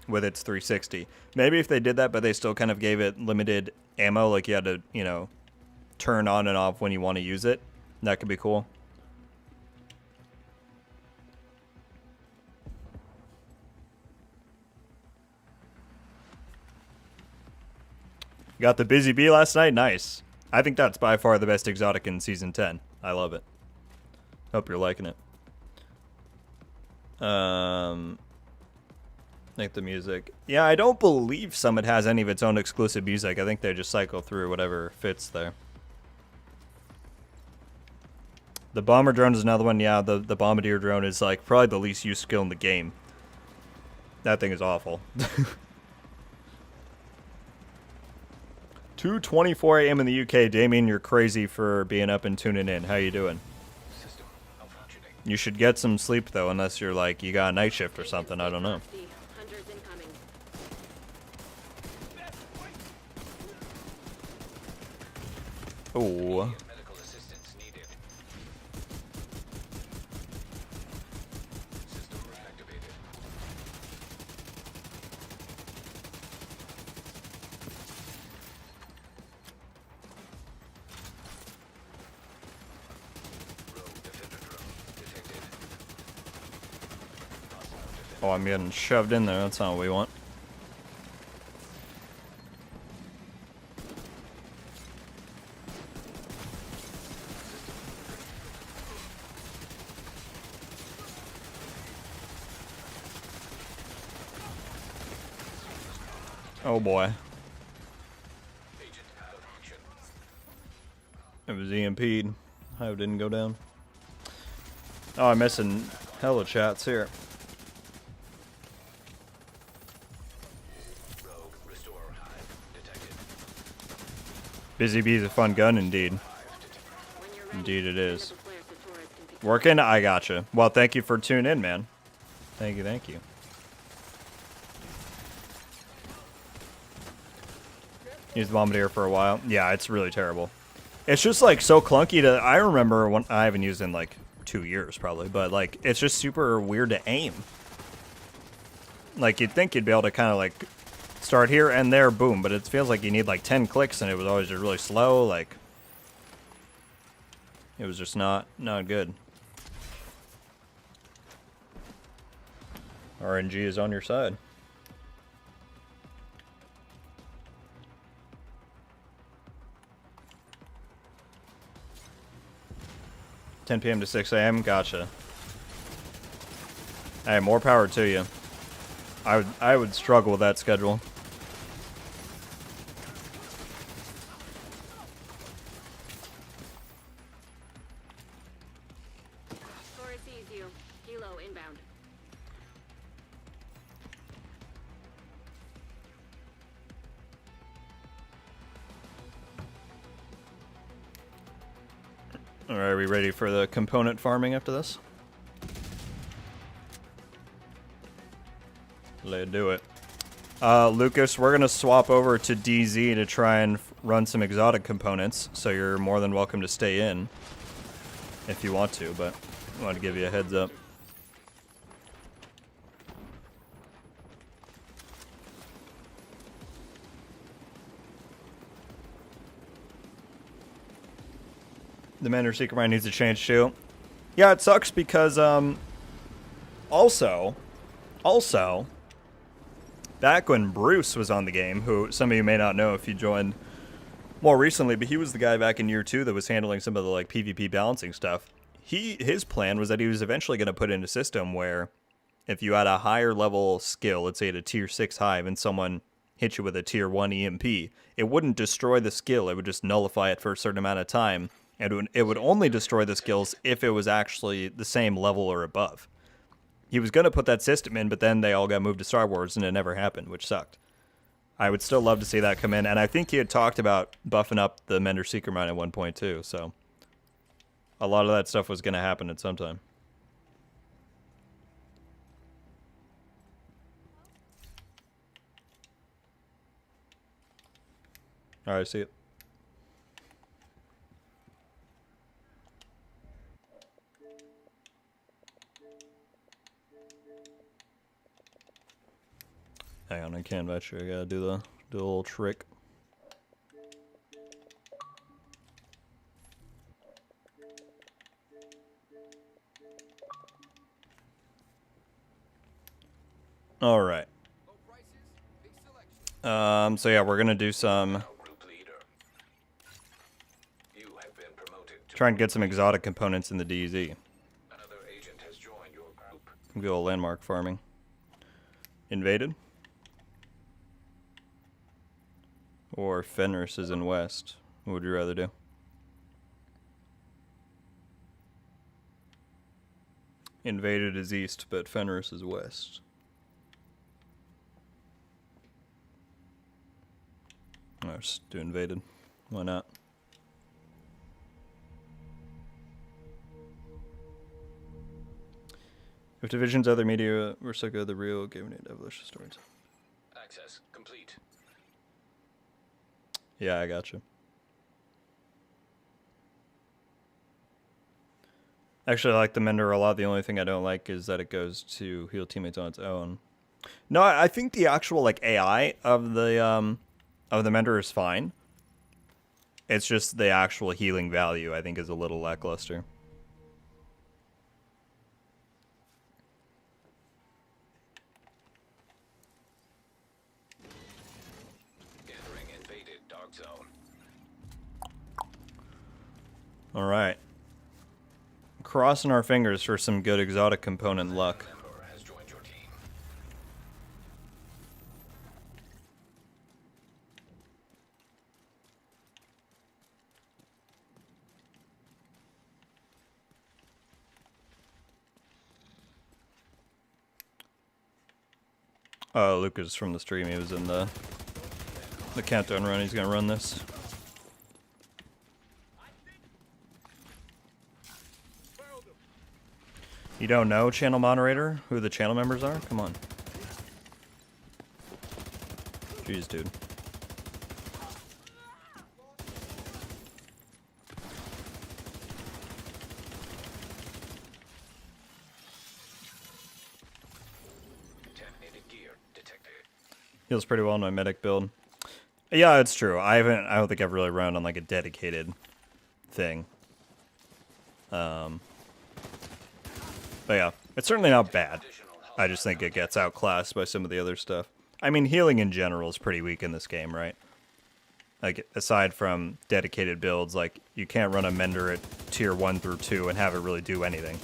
A: with its 360. Maybe if they did that, but they still kind of gave it limited ammo, like you had to, you know, turn on and off when you want to use it. That could be cool. Got the Busy Bee last night? Nice. I think that's by far the best exotic in Season 10. I love it. Hope you're liking it. Like the music. Yeah, I don't believe Summit has any of its own exclusive music. I think they just cycle through whatever fits there. The Bomber drone is another one. Yeah, the Bombardier drone is like probably the least used skill in the game. That thing is awful. 2:24 a.m. in the UK. Damien, you're crazy for being up and tuning in. How you doing?
B: System malfunctioning.
A: You should get some sleep though, unless you're like you got a night shift or something. I don't know.
C: Hunters incoming.
A: Oh,
B: Medical assistance needed. System reactivated. Rogue defender drone detected. Hostile defender.
A: oh, I'm getting shoved in there. That's not what we want. Oh boy,
B: Agent out of action.
A: it was EMP'd. I hope it didn't go down. Oh, I'm missing hella chats here.
B: Rogue restore hive detected.
A: Busy Bee's a fun gun indeed.
C: When you're ready,
A: Indeed it is.
C: the flares so Torres can pick
A: Working? I gotcha. Well, thank you for tuning in, man. Thank you, thank you. Used the Bombardier for a while. Yeah, it's really terrible. It's just like so clunky to. I remember when I haven't used it in like 2 years probably, but like it's just super weird to aim. Like you'd think you'd be able to kind of like start here and there, boom, but it feels like you need like 10 clicks, and it was always just really slow. Like it was just not good. RNG is on your side. $10 p.m. to 6 a.m. Gotcha. Hey, more power to you. I would struggle with that schedule.
C: Torres sees you. Helo inbound.
A: All right, are we ready for the component farming after this? Let's do it. Lucas, we're gonna swap over to DZ to try and run some exotic components, so you're more than welcome to stay in if you want to, but I want to give you a heads up. The Mender Secret Mine needs to change too. Yeah, it sucks because also, back when Bruce was on the game, who some of you may not know if you joined more recently, but he was the guy back in year 2 that was handling some of the like PvP balancing stuff. His plan was that he was eventually going to put in a system where if you had a higher level skill, let's say at a tier 6 hive, and someone hit you with a tier 1 EMP, it wouldn't destroy the skill, it would just nullify it for a certain amount of time, and it would only destroy the skills if it was actually the same level or above. He was going to put that system in, but then they all got moved to Star Wars, and it never happened, which sucked. I would still love to see that come in, and I think he had talked about buffing up the Mender Secret Mine at one point too, so a lot of that stuff was going to happen at some time. Alright, see it. Hang on, I can't bet you. I gotta do a little trick. All right. So yeah, we're gonna do some. Try and get some exotic components in the DZ.
B: Another agent has joined your group.
A: Go landmark farming. Invaded. Or Fenris is in west. What would you rather do? Invaded is east, but Fenris is west. I'll just do invaded. Why not? If Division's other media were so good, the real giving it evolution stories.
B: Access complete.
A: Yeah, I gotcha. Actually, I like the Mender a lot. The only thing I don't like is that it goes to heal teammates on its own. No, I think the actual like AI of the Mender is fine. It's just the actual healing value I think is a little lackluster.
B: Entering invaded dark zone.
A: All right. Crossing our fingers for some good exotic component luck.
B: Member has joined your team.
A: Oh, Lucas from the stream. He was in the countdown run. He's gonna run this. You don't know, channel moderator, who the channel members are? Come on. Jeez, dude.
B: Contaminated gear detected.
A: Heals pretty well in my medic build. Yeah, it's true. I don't think I've really run on like a dedicated thing. But yeah, it's certainly not bad. I just think it gets outclassed by some of the other stuff. I mean, healing in general is pretty weak in this game, right? Like, aside from dedicated builds, like, you can't run a Mender at tier 1 through 2 and have it really do anything.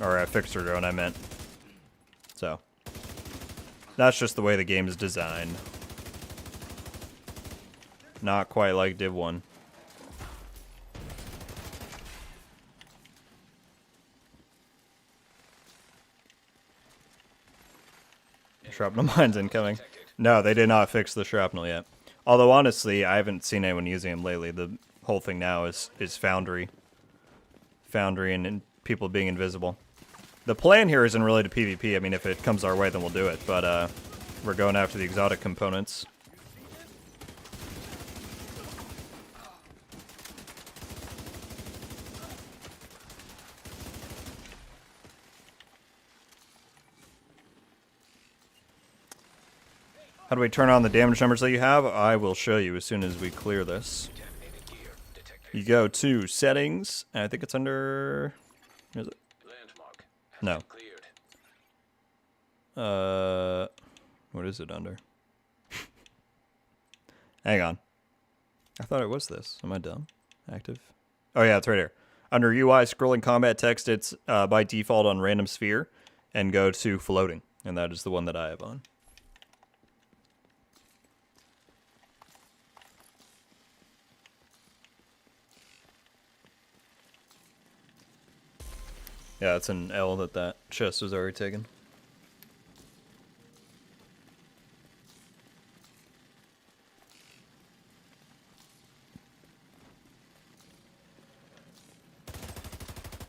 A: Or a Fixer drone, I meant. So, that's just the way the game is designed. Not quite like Div 1. Shrapnel mines incoming. No, they did not fix the shrapnel yet. Although, honestly, I haven't seen anyone using them lately. The whole thing now is Foundry. Foundry and people being invisible. The plan here isn't really to PvP. I mean, if it comes our way, then we'll do it. But We're going after the exotic components. How do we turn on the damage numbers that you have? I will show you as soon as we clear this. You go to settings, and I think it's under... Is it?
B: Landmark has
A: No.
B: been cleared.
A: What is it under? Hang on. I thought it was this. Am I dumb? Active? Oh yeah, it's right here. Under UI, scrolling combat text, it's by default on random sphere, and go to floating, and that is the one that I have on. Yeah, it's an L that chest was already taken.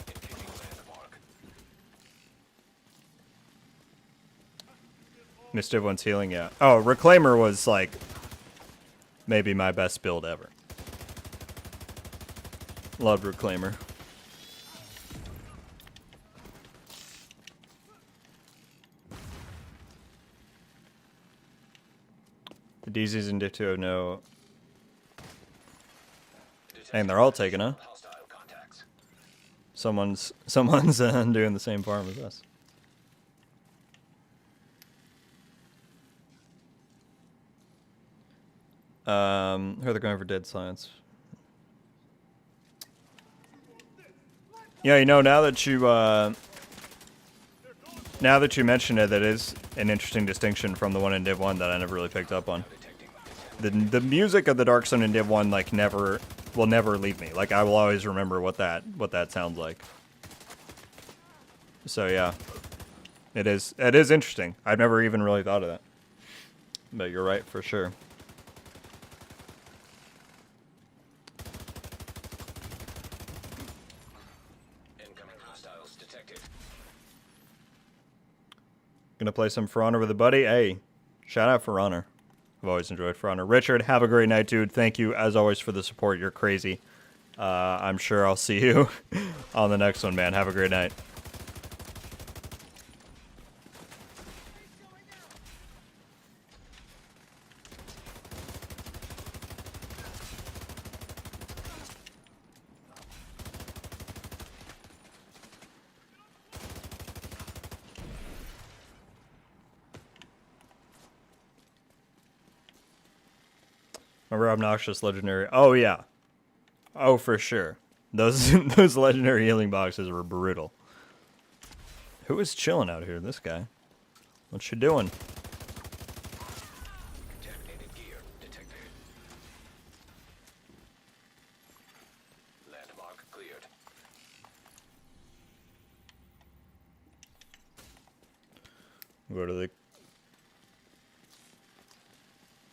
B: Engaging landmark.
A: Missed everyone's healing, yeah. Oh, Reclaimer was like maybe my best build ever. Loved Reclaimer. The DZs and Ditto no. And they're all taken, huh?
B: Hostile contacts.
A: Someone's doing the same farm as us. Who are they going for dead science? Yeah, you know, now that you mention it, that is an interesting distinction from the one in Div 1 that I never really picked up on. The music of the Dark Zone in Div 1 like will never leave me. Like I will always remember what that sounds like. So yeah. It is interesting. I've never even really thought of that. But you're right for sure.
B: Incoming hostiles detected.
A: Gonna play some For Honor with a buddy. Hey, shout out For Honor. I've always enjoyed For Honor. Richard, have a great night, dude. Thank you, as always, for the support. You're crazy. I'm sure I'll see you on the next one, man. Have a great night. Remember Obnoxious Legendary? Oh, yeah. Oh, for sure. Those those legendary healing boxes were brutal. Who is chilling out here? This guy. What you doing?
B: Contaminated gear detected. Landmark cleared.
A: Go to the...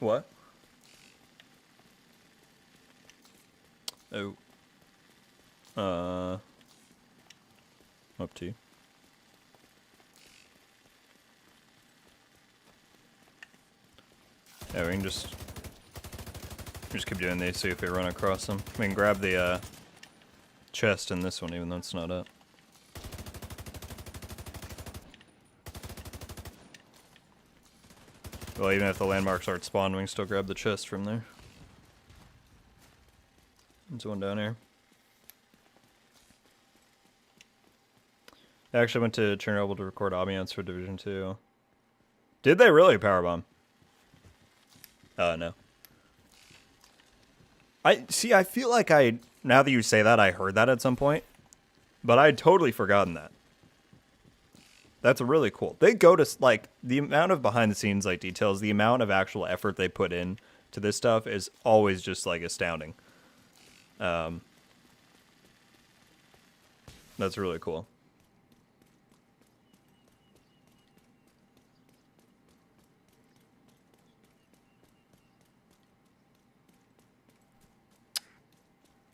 A: What? Oh. Up to you. Yeah, we can just keep doing these, see if we run across them. We can grab the chest in this one, even though it's not up. Well, even if the landmarks aren't spawned, we can still grab the chest from there. There's one down here. I actually went to Chernobyl to record ambiance for Division 2. Did they really powerbomb? No. I feel like now that you say that, I heard that at some point. But I'd totally forgotten that. That's really cool. They go to, like, the amount of behind-the-scenes, like, details, the amount of actual effort they put in to this stuff is always just, like, astounding. That's really cool.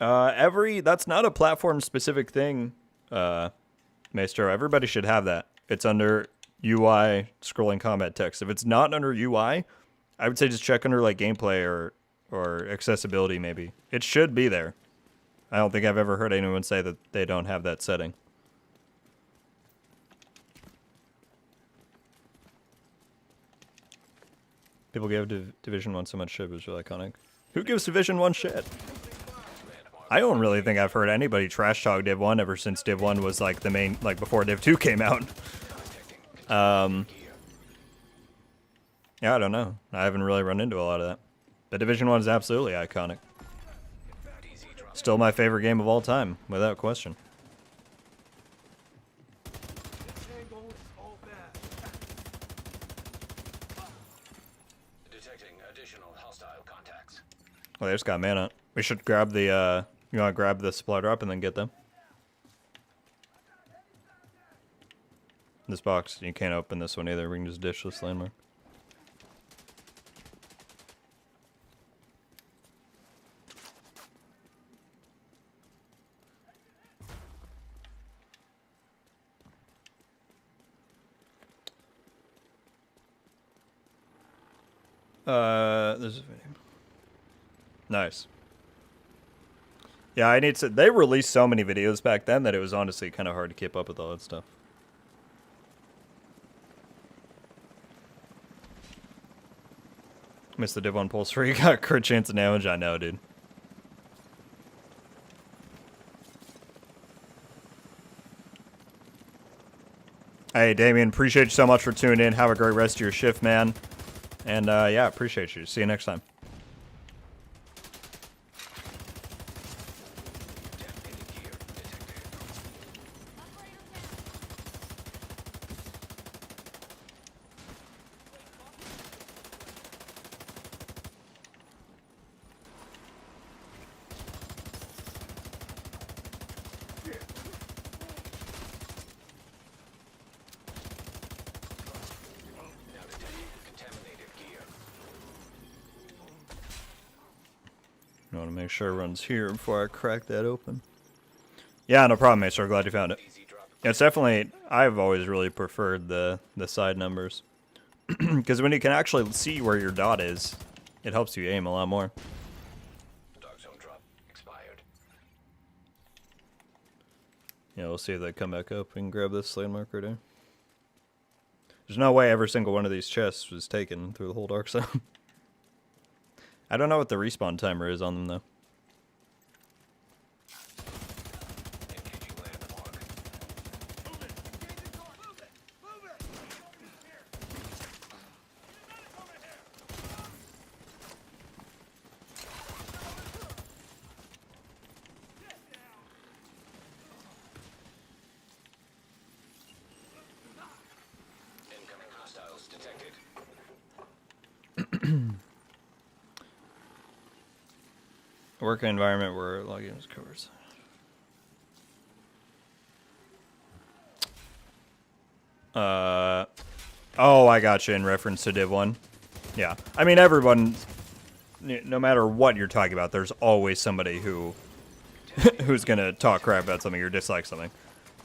A: That's not a platform specific thing, Maestro. Everybody should have that. It's under UI scrolling combat text. If it's not under UI, I would say just check under like gameplay or accessibility maybe. It should be there. I don't think I've ever heard anyone say that they don't have that setting. People give Division 1 so much shit, it was really iconic. Who gives Division 1 shit? I don't really think I've heard anybody trash talk Div 1 ever since Div 1 was like the main, like before Div 2 came out. Yeah, I don't know. I haven't really run into a lot of that. But Division 1 is absolutely iconic. Still my favorite game of all time, without question.
B: Detecting additional hostile contacts.
A: Well, they just got mana. We should grab the, you want to grab the supply drop and then get them? This box, you can't open this one either. We can just dish this landmark. There's a video. Nice. Yeah, I need to. They released so many videos back then that it was honestly kind of hard to keep up with all that stuff. Missed the Div 1 pulse where you got crit chance of damage. I know, dude. Hey, Damien, appreciate you so much for tuning in. Have a great rest of your shift, man. And yeah, appreciate you. See you next time. I want to make sure everyone's here before I crack that open. Yeah, no problem, mate. So glad you found it. Yeah, it's definitely. I've always really preferred the side numbers because when you can actually see where your dot is, it helps you aim a lot more.
B: Dark zone drop expired.
A: Yeah, we'll see if they come back up and grab this landmark right there. There's no way every single one of these chests was taken through the whole dark zone. I don't know what the respawn timer is on them, though.
B: Engaging landmark. Incoming hostiles detected.
A: Working environment where login is covers. Oh, I got you in reference to Div 1. Yeah. I mean, everyone, no matter what you're talking about, there's always somebody who who's going to talk crap about something or dislike something.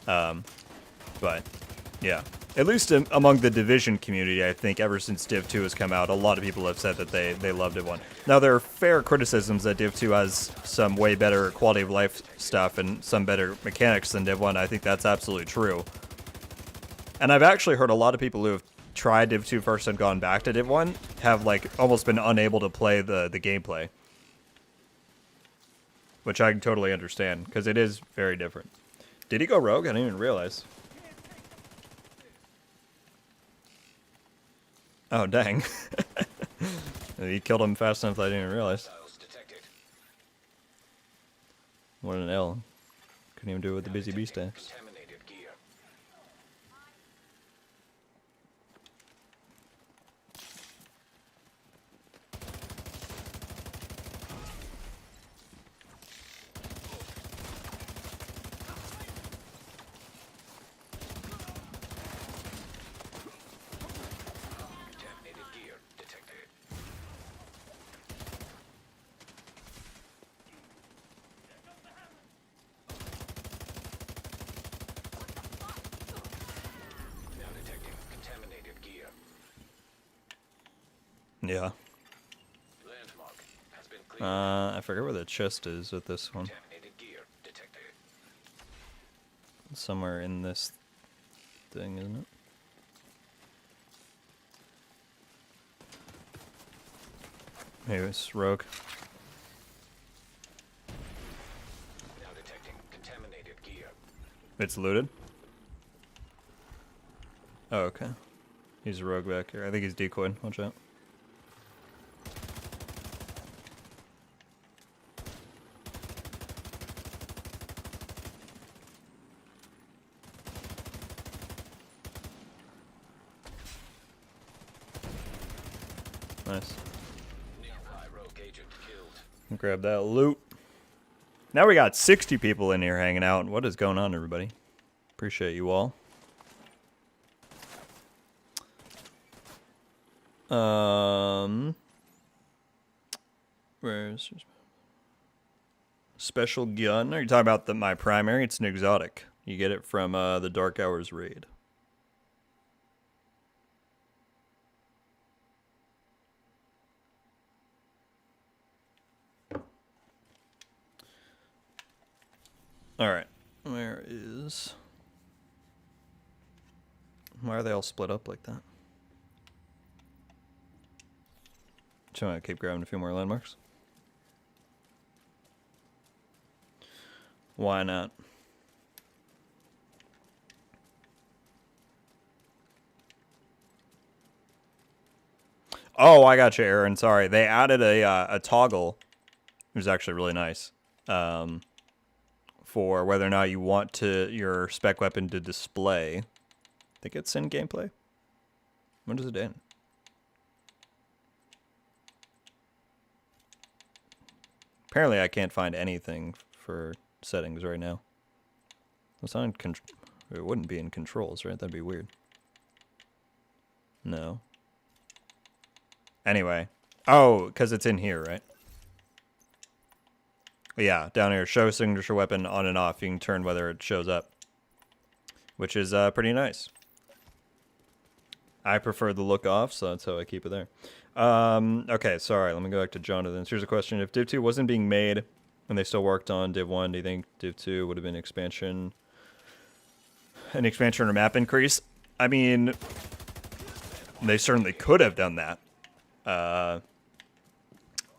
A: But, yeah. At least among the Division community, I think ever since Div 2 has come out, a lot of people have said that they love Div 1. Now, there are fair criticisms that Div 2 has some way better quality of life stuff and some better mechanics than Div 1. I think that's absolutely true. And I've actually heard a lot of people who have tried Div 2 first and gone back to Div 1 have, like, almost been unable to play the gameplay. Which I can totally understand, because it is very different. Did he go rogue? I didn't even realize. Oh, dang. He killed him fast enough that I didn't even realize. What an L. Couldn't even do it with the busy bee stacks.
B: Contaminated gear. Contaminated gear detected.
A: Yeah.
B: Landmark has been cleared.
A: I forget where the chest is with this one.
B: Contaminated gear detected.
A: Somewhere in this thing, isn't it? Maybe it's rogue.
B: Now detecting contaminated gear.
A: It's looted? Oh, okay. He's a rogue back here. I think he's decoyed. Watch out. Nice.
B: Nearby rogue agent killed.
A: Grab that loot. Now we got 60 people in here hanging out. What is going on, everybody? Appreciate you all. Where's special gun? Are you talking about my primary? It's an exotic. You get it from the Dark Hours raid. All right. Where is... Why are they all split up like that? Should I keep grabbing a few more landmarks? Why not? Oh, I got you, Aaron. Sorry. They added a toggle. It was actually really nice. For whether or not you want your spec weapon to display. I think it's in gameplay. When does it end? Apparently I can't find anything for settings right now. It's not in it wouldn't be in controls, right? That'd be weird. No. Anyway. Oh, because it's in here, right? Yeah, down here. Show signature weapon on and off. You can turn whether it shows up. Which is pretty nice. I prefer the look off, so that's how I keep it there. Okay, sorry. Let me go back to Jonathan's. Here's a question. If Div 2 wasn't being made and they still worked on Div 1, do you think Div 2 would have been an expansion or map increase? I mean, they certainly could have done that. I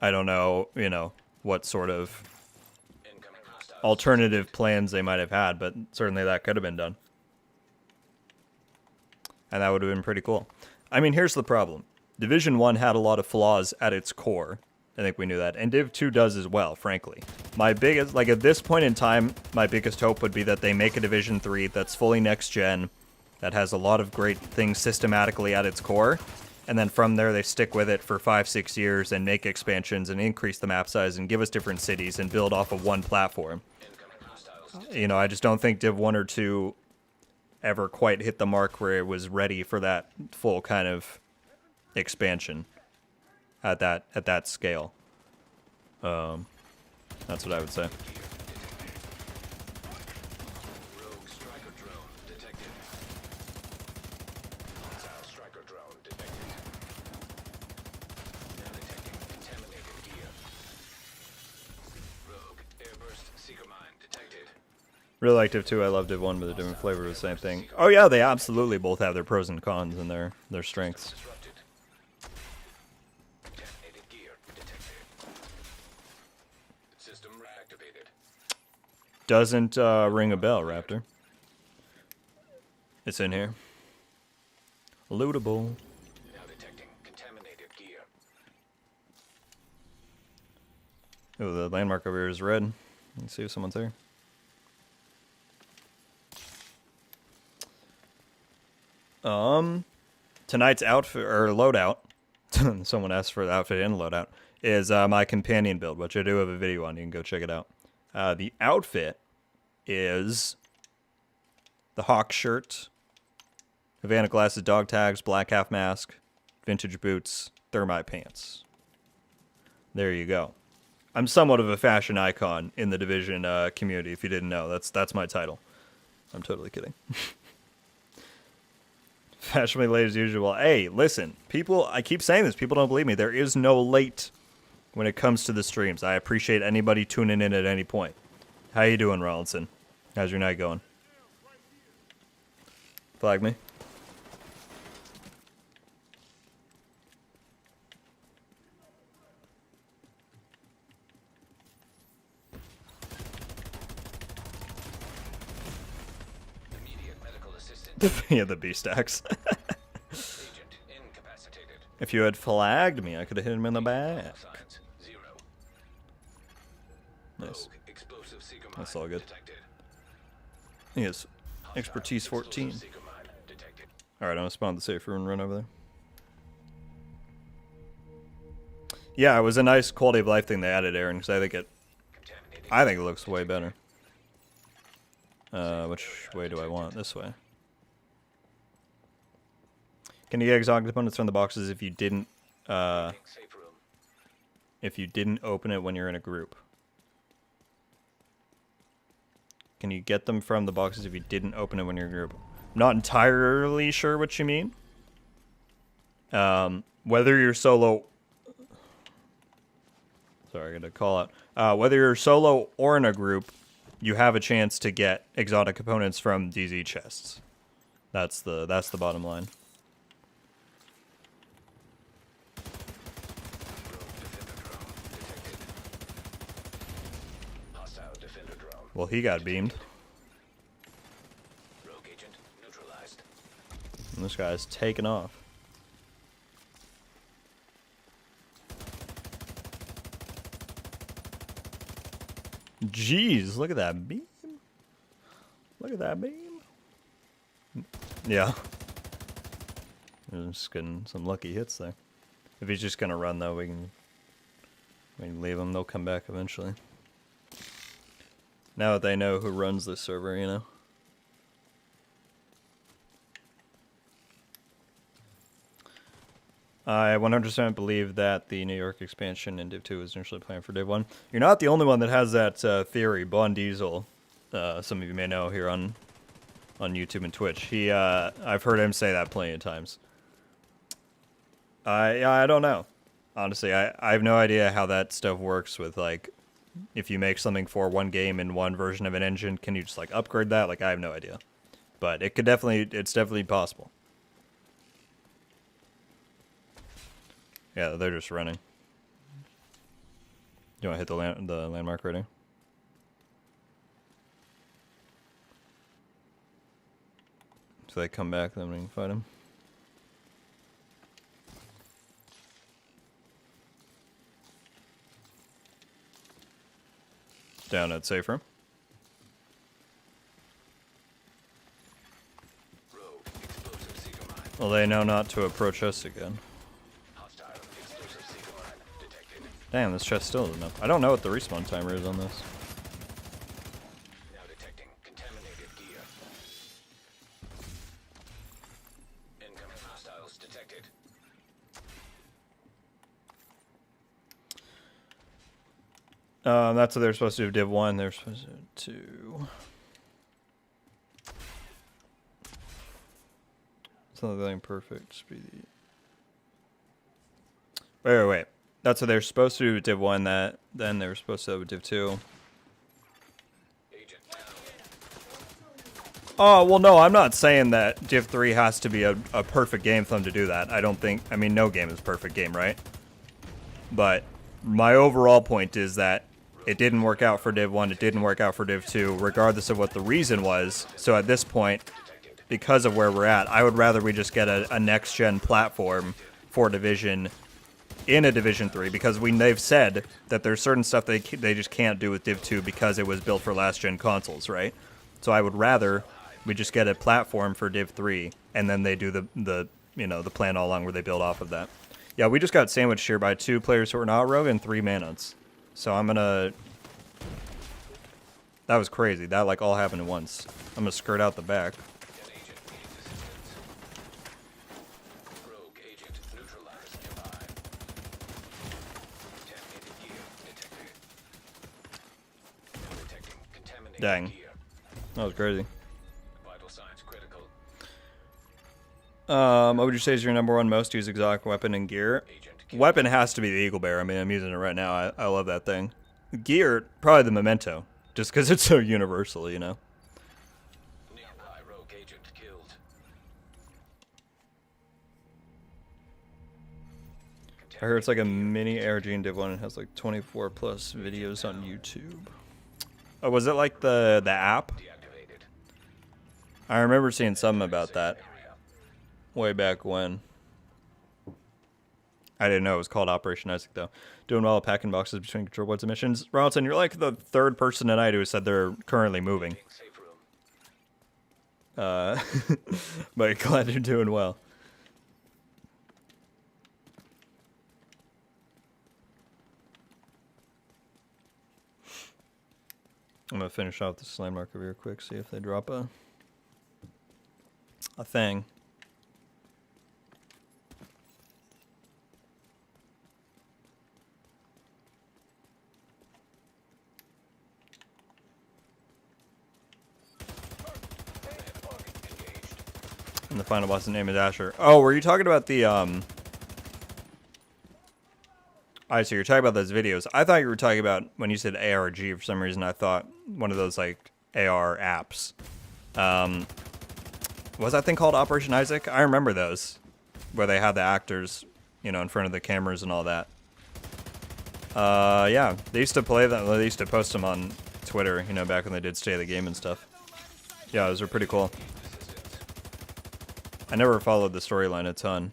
A: don't know, what sort of alternative plans they might have had, but certainly that could have been done. And that would have been pretty cool. I mean, here's the problem. Division 1 had a lot of flaws at its core. I think we knew that. And Div 2 does as well, frankly. My biggest, at this point in time, my biggest hope would be that they make a Division 3 that's fully next-gen, that has a lot of great things systematically at its core, and then from there they stick with it for 5-6 years and make expansions and increase the map size and give us different cities and build off of one platform. I just don't think Div 1 or 2 ever quite hit the mark where it was ready for that full kind of expansion at that scale. That's what I would say.
B: Rogue striker drone detected. Hostile striker drone detected. Now detecting contaminated gear. Rogue airburst seeker mine detected.
A: Really liked Div 2. I loved Div 1, but they're different flavor of the same thing. Oh yeah, they absolutely both have their pros and cons and their strengths.
B: Disrupted. Contaminated gear detected. System reactivated.
A: Doesn't ring a bell, Raptor. It's in here. Lootable.
B: Now detecting contaminated gear.
A: Oh, the landmark over here is red. Let's see if someone's there. Tonight's outfit or loadout. Someone asked for the outfit and loadout. Is my companion build, which I do have a video on. You can go check it out. The outfit is the hawk shirt, Havana glasses, dog tags, black half mask, vintage boots, thermite pants. There you go. I'm somewhat of a fashion icon in the Division community. If you didn't know, that's my title. I'm totally kidding. Fashionably late as usual. Hey, listen, people, I keep saying this. People don't believe me. There is no late when it comes to the streams. I appreciate anybody tuning in at any point. How you doing, Rollinson? How's your night going? Flag me.
B: Immediate medical assistance.
A: Yeah, the B stacks.
B: Agent incapacitated.
A: If you had flagged me, I could have hit him in the back.
B: Signs 0.
A: Nice.
B: Rogue explosive seeker mine
A: That's all good.
B: detected.
A: He has expertise 14.
B: Explosive seeker mine detected.
A: Alright, I'm gonna spawn the safe room and run over there. Yeah, it was a nice quality of life thing they added, Aaron, because I think it looks way better. Which way do I want? This way. Can you get exotic components from the boxes if you didn't
B: Safe room.
A: open it when you're in a group? Can you get them from the boxes if you didn't open it when you're in a group? I'm not entirely sure what you mean. Whether you're solo... Sorry, I got to call out. Whether you're solo or in a group, you have a chance to get exotic components from DZ chests. That's the bottom line.
B: Hostile defender drone.
A: Well, he got beamed.
B: Rogue agent neutralized.
A: And this guy's taking off. Jeez, look at that beam. Look at that beam. Yeah. Just getting some lucky hits there. If he's just gonna run though, we can leave him. They'll come back eventually. Now that they know who runs this server, you know. I 100% believe that the New York expansion in Div 2 was initially planned for Div 1. You're not the only one that has that theory. Bon Diesel, some of you may know here on YouTube and Twitch. I've heard him say that plenty of times. I don't know. Honestly, I have no idea how that stuff works with, like, if you make something for one game in one version of an engine, can you just, like, upgrade that? Like, I have no idea. But it's definitely possible. Yeah, they're just running. You want to hit the landmark right here? So they come back, then we can fight them. Down at safe room.
B: Rogue explosive seeker mine.
A: Well, they know not to approach us again.
B: Hostile explosive seeker mine detected.
A: Damn, this chest still isn't up. I don't know what the respawn timer is on this.
B: Now detecting contaminated gear. Incoming hostiles detected.
A: That's what they're supposed to do. Div 1, they're supposed to do 2. Something perfect. Speedy. Wait. That's what they're supposed to do with Div 1. That then they were supposed to have with Div 2.
B: Agent down.
A: Oh, well, no, I'm not saying that Div 3 has to be a perfect game for them to do that. I mean, no game is a perfect game, right? But my overall point is that it didn't work out for Div 1, it didn't work out for Div 2, regardless of what the reason was. So at this point, because of where we're at, I would rather we just get a next-gen platform for Division in a Division 3, because they've said that there's certain stuff they just can't do with Div 2 because it was built for last-gen consoles, right? So I would rather we just get a platform for Div 3, and then they do the plan all along where they build off of that. Yeah, we just got sandwiched here by 2 players who are not rogue and 3 manuts. So I'm gonna... That was crazy. That, like, all happened at once. I'm gonna skirt out the back.
B: An agent needs assistance. Rogue agent neutralized nearby. Contaminated gear detected. Now detecting contaminated
A: Dang.
B: gear.
A: That was crazy.
B: Vital signs critical.
A: What would you say is your number one most used exotic weapon and gear? Weapon has to be the Eagle Bear. I mean, I'm using it right now. I love that thing. Gear, probably the Memento, just because it's so universal, you know.
B: Nearby rogue agent killed.
A: I heard it's like a mini ARG and Div 1 and has like 24 plus videos on YouTube. Oh, was it like the app?
B: Deactivated.
A: I remember seeing something about that way back when. I didn't know it was called Operation Isaac, though. Doing well packing boxes between control points and missions. Ronaldson, you're like the third person tonight who said they're currently moving.
B: Safe room.
A: But glad you're doing well. I'm going to finish off the slam marker real quick, see if they drop a thing. And the final boss's name is Asher. Oh, were you talking about the, Alright, so you're talking about those videos. I thought you were talking about, when you said ARG, for some reason, I thought one of those, like, AR apps. Was that thing called Operation Isaac? I remember those, where they had the actors, you know, in front of the cameras and all that. Yeah, they used to play them, they used to post them on Twitter, you know, back when they did Stay of the Game and stuff. Yeah, those were pretty cool. I never followed the storyline a ton.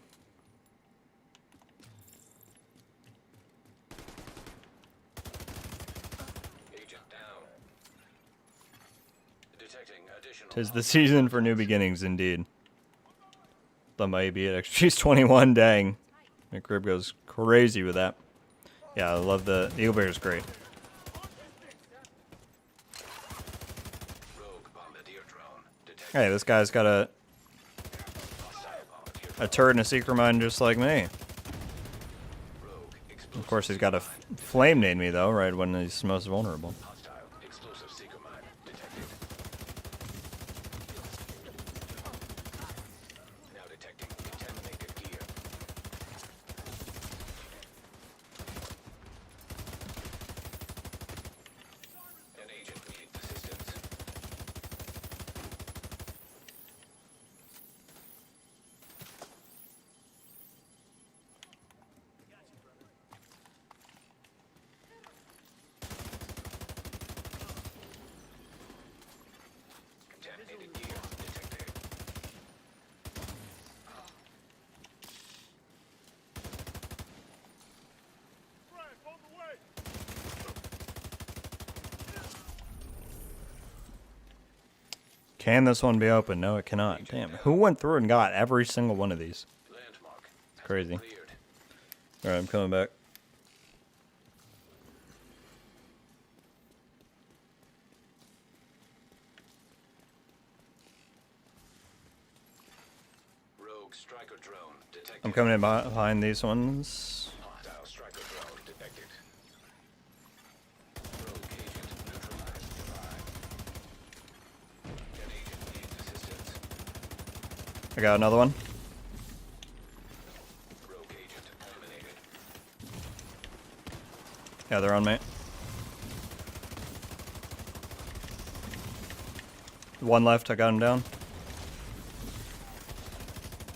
B: Agent down. Detecting additional.
A: 'Tis the season for new beginnings, indeed. That might be it. She's 21, dang. McRib goes crazy with that. Yeah, I love the Eagle Bear is great.
B: Rogue bombardier drone. Detected.
A: Hey, this guy's got a
B: Hostile bombardier
A: turret and a secret mine just like me.
B: rogue.
A: Of
B: Explosive
A: course, he's got a flame nade me though, right when he's most vulnerable.
B: hostile. Explosive seeker mine detected. Now detecting contaminated gear. An agent needs assistance. Contaminated gear detected.
A: Can this one be open? No, it cannot. Damn. Who went through and got every single one of these?
B: Landmark. It's
A: crazy.
B: Cleared.
A: Alright, I'm coming back.
B: Rogue striker drone detected.
A: I'm coming in behind these ones.
B: Hostile striker drone detected. Rogue agent neutralized. An agent needs assistance.
A: I got another one.
B: Rogue agent eliminated.
A: Yeah, they're on me. One left, I got him down.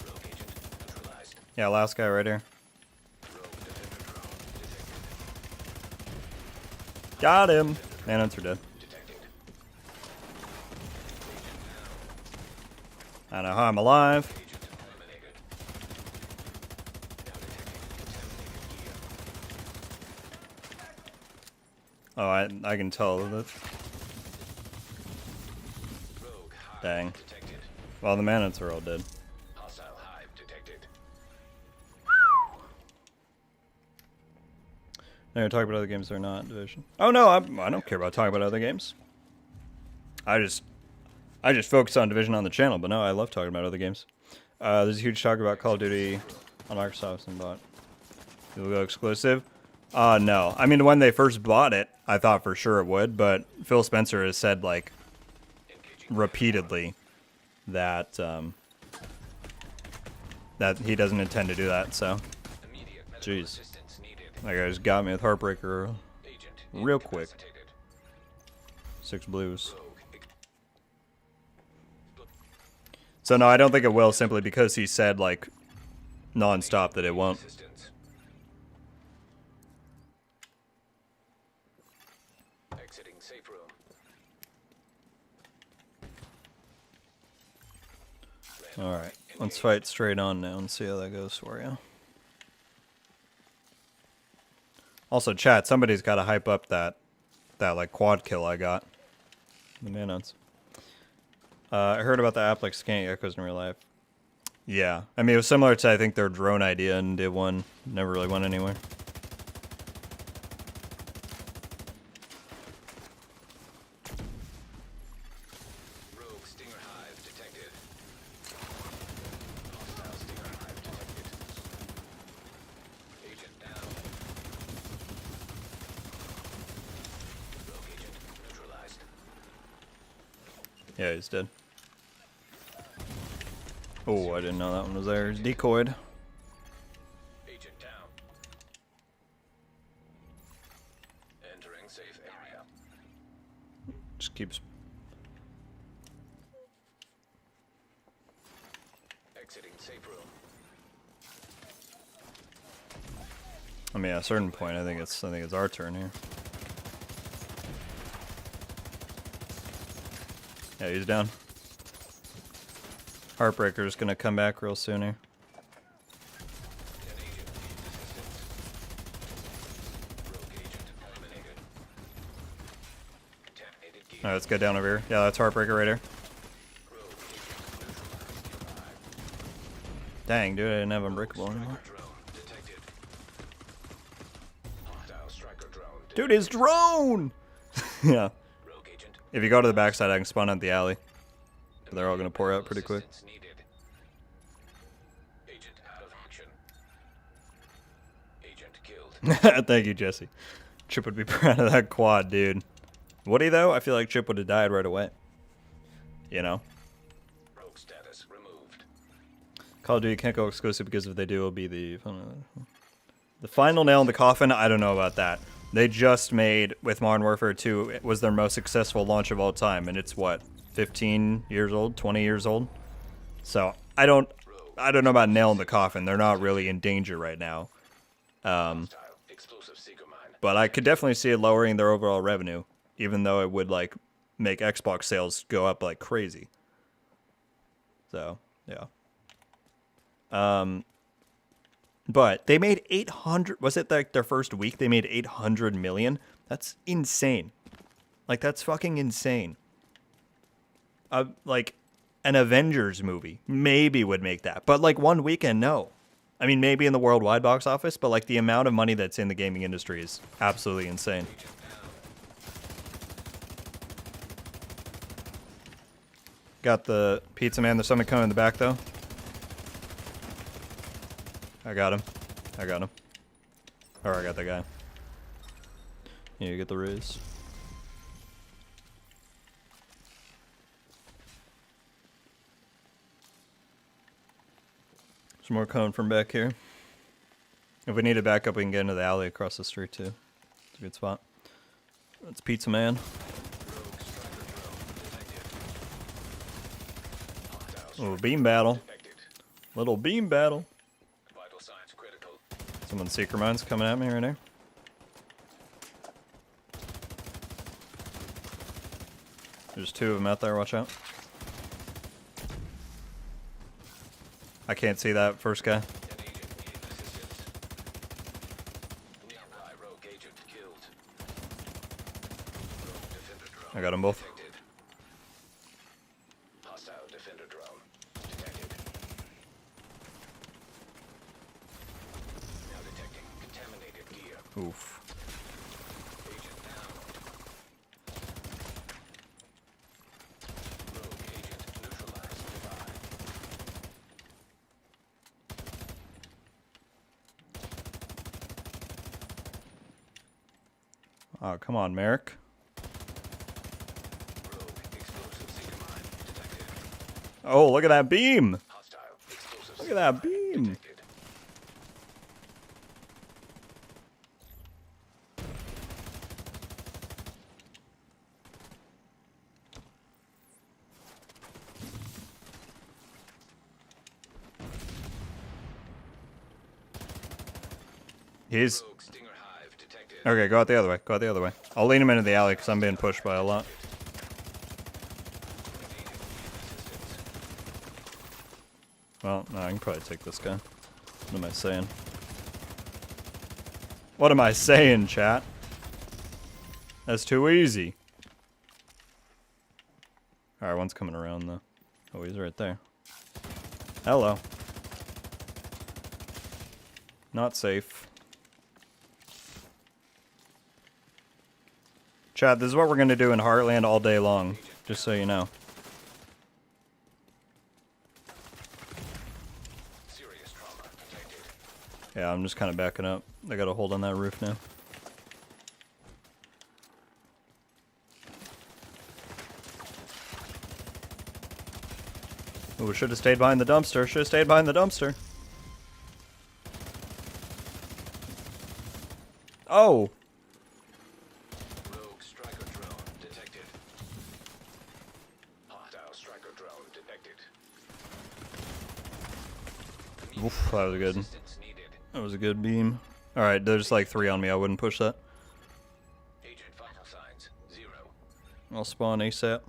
B: Rogue agent neutralized.
A: Yeah, last guy right here.
B: Rogue defender drone detected.
A: Got him. Nanites are dead.
B: Detected.
A: I don't know how I'm alive.
B: Agent eliminated. Now detecting contaminated gear.
A: Oh, I can tell that.
B: Rogue hive
A: Dang.
B: detected.
A: Well, the Nanites are all dead.
B: Hostile hive detected.
A: No, you're talking about other games or not, Division. Oh no, I don't care about talking about other games. I just focus on Division on the channel, but no, I love talking about other games. There's a huge talk about Call of Duty on Microsoft and bought. It will go exclusive. No. I mean, when they first bought it, I thought for sure it would, but Phil Spencer has said like
B: Engaging
A: repeatedly that that he doesn't intend to do that. So,
B: Immediate medical
A: jeez,
B: assistance needed.
A: that guy just got me with Heartbreaker
B: Agent
A: real quick.
B: incapacitated.
A: 6 blues.
B: Rogue.
A: So no, I don't think it will, simply because he said like non-stop that it won't.
B: Assistance. Exiting safe room.
A: Alright, let's fight straight on now and see how that goes for you. Also, chat, somebody's got to hype up that like quad kill I got. The manuts. I heard about the app like scanning echoes in real life. Yeah, I mean it was similar to I think their drone idea and did one, never really went anywhere.
B: Rogue stinger hive detected. Hostile stinger hive detected. Agent down. Rogue agent neutralized.
A: Yeah, he's dead. Oh, I didn't know that one was there. He's decoyed.
B: Agent down. Entering safe area.
A: Just keeps.
B: Exiting safe room.
A: I mean, at a certain point, I think it's our turn here. Yeah, he's down. Heartbreaker's gonna come back real soon here.
B: An agent needs assistance. Rogue agent eliminated. Contaminated gear.
A: Alright, let's get down over here. Yeah, that's Heartbreaker right here.
B: Rogue agent neutralized nearby.
A: Dang, dude, I didn't have Unbreakable anymore.
B: Striker drone detected. Hostile striker drone
A: Dude, his drone! Yeah.
B: Rogue agent.
A: If you go to the backside, I can spawn out the alley. But they're all gonna pour out pretty quick.
B: Assistance needed. Agent out of action. Agent killed.
A: Thank you, Jesse. Chip would be proud of that quad, dude. Would he, though? I feel like Chip would have died right away. You know?
B: Rogue status removed.
A: Call of Duty can't go exclusive because if they do, it'll be the final nail in the coffin. I don't know about that. They just made, with Modern Warfare 2, it was their most successful launch of all time, and it's what, 15 years old, 20 years old? So I don't know about nail in the coffin. They're not really in danger right now.
B: Hostile explosive seeker mine.
A: But I could definitely see it lowering their overall revenue, even though it would like make Xbox sales go up like crazy. So yeah. But they made 800. Was it like their first week? They made 800 million. That's insane. Like that's fucking insane. Like an Avengers movie maybe would make that, but like one weekend, no. I mean, maybe in the worldwide box office, but like the amount of money that's in the gaming industry is absolutely insane. Got the pizza man. There's something coming in the back though. I got him. I got him. Or I got that guy. Yeah, you get the raise. Some more coming from back here. If we need a backup, we can get into the alley across the street too. It's a good spot. That's Pizza Man. Little beam battle. Little beam battle.
B: Vital signs critical.
A: Someone's Seeker Mine's coming at me right now. There's two of them out there, watch out. I can't see that first guy.
B: An agent needing assistance. Nearby rogue agent killed. Rogue defender drone
A: I got them both.
B: detected. Hostile defender drone detected. Now detecting contaminated gear.
A: Oof.
B: Agent down. Rogue agent neutralized nearby.
A: Oh, come on, Merrick.
B: Rogue explosive seeker mine detected.
A: Oh, look at that beam.
B: Hostile explosive
A: Look at that beam. beam.
B: detected.
A: He's
B: Rogue Stinger Hive detected.
A: okay. Go out the other way. Go out the other way. I'll lean him into the alley because I'm being pushed by a lot. Well, no, I can probably take this guy. What am I saying? What am I saying, chat? That's too easy. Alright, one's coming around, though. Oh, he's right there. Hello. Not safe. Chat, this is what we're going to do in Heartland all day long. Just so you know.
B: Serious trauma detected.
A: Yeah, I'm just kind of backing up. I got a hold on that roof now. Oh, should have stayed behind the dumpster. Should have stayed behind the dumpster. Oh!
B: Rogue striker drone detected. Hostile striker drone detected.
A: Oof, that was good.
B: Assistance needed.
A: That was a good beam. Alright, there's like 3 on me. I wouldn't push that.
B: Agent vital signs 0.
A: I'll spawn ASAP.